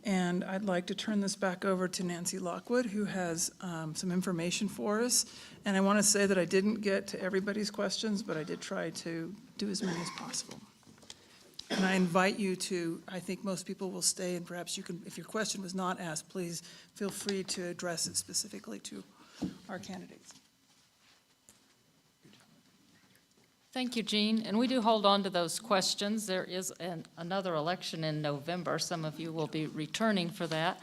S7: And I'd like to turn this back over to Nancy Lockwood, who has some information for us. And I want to say that I didn't get to everybody's questions, but I did try to do as many as possible. And I invite you to, I think most people will stay, and perhaps you can, if your question was not asked, please feel free to address it specifically to our candidates.
S4: Thank you, Jean. And we do hold on to those questions. There is another election in November. Some of you will be returning for that.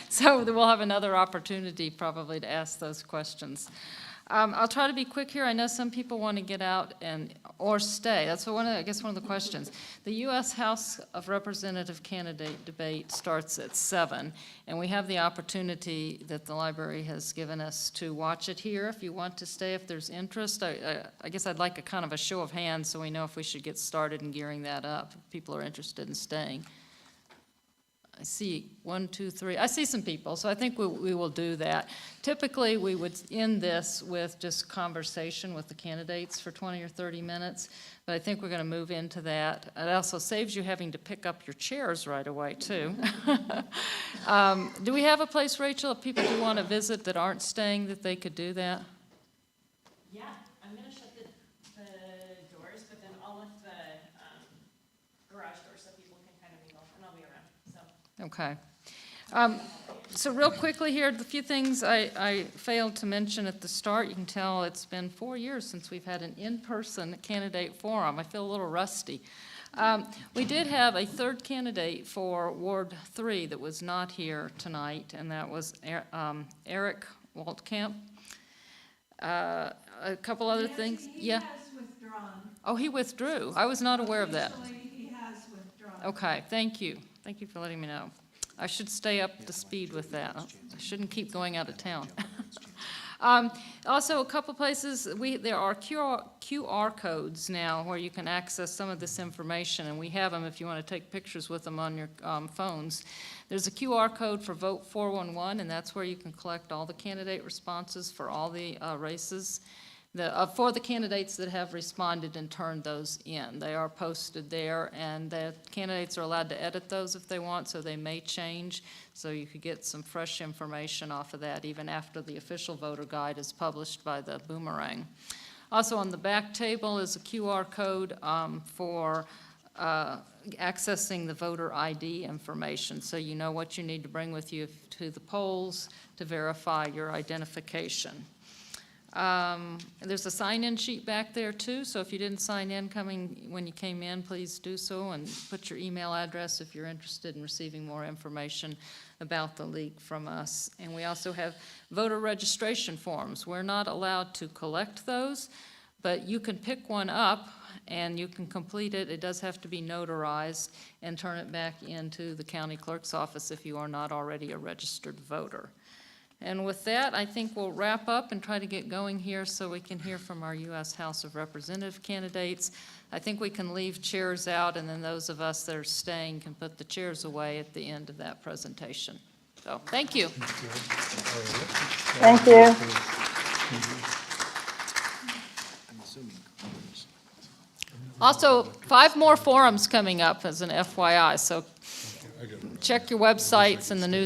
S4: So we'll have another opportunity probably to ask those questions. I'll try to be quick here. I know some people want to get out or stay. That's one of the questions. The U.S. House of Representative candidate debate starts at 7, and we have the opportunity that the library has given us to watch it here. If you want to stay, if there's interest, I guess I'd like a kind of a show of hands so we know if we should get started in gearing that up, if people are interested in staying. I see 1, 2, 3. I see some people, so I think we will do that. Typically, we would end this with just conversation with the candidates for 20 or 30 minutes, but I think we're going to move into that. It also saves you having to pick up your chairs right away, too. Do we have a place, Rachel, if people do want to visit that aren't staying, that they could do that?
S2: Yeah, I'm going to shut the doors, but then I'll lift the garage door so people can kind of mingle, and I'll be around.
S4: Okay. So real quickly here, the few things I failed to mention at the start. You can tell it's been 4 years since we've had an in-person candidate forum. I feel a little rusty. We did have a third candidate for Ward 3 that was not here tonight, and that was Eric Waltkamp. A couple other things. Yeah.
S12: He has withdrawn.
S4: Oh, he withdrew. I was not aware of that.
S12: Officially, he has withdrawn.
S4: Okay, thank you. Thank you for letting me know. I should stay up to speed with that. I shouldn't keep going out of town. Also, a couple places, there are QR codes now where you can access some of this information, and we have them if you want to take pictures with them on your phones. There's a QR code for Vote 411, and that's where you can collect all the candidate responses for all the races. For the candidates that have responded and turned those in. They are posted there, and the candidates are allowed to edit those if they want, so they may change. So you could get some fresh information off of that even after the official voter guide is published by the Boomerang. Also on the back table is a QR code for accessing the voter ID information, so you know what you need to bring with you to the polls to verify your identification. There's a sign-in sheet back there too, so if you didn't sign in when you came in, please do so and put your email address if you're interested in receiving more information about the league from us. And we also have voter registration forms. We're not allowed to collect those, but you can pick one up and you can complete it. It does have to be notarized and turn it back into the county clerk's office if you are not already a registered voter. And with that, I think we'll wrap up and try to get going here so we can hear from our U.S. House of Representative candidates. I think we can leave chairs out, and then those of us that are staying can put the chairs away at the end of that presentation. So, thank you.
S11: Thank you.
S4: Also, 5 more forums coming up as an FYI, so check your websites and the news.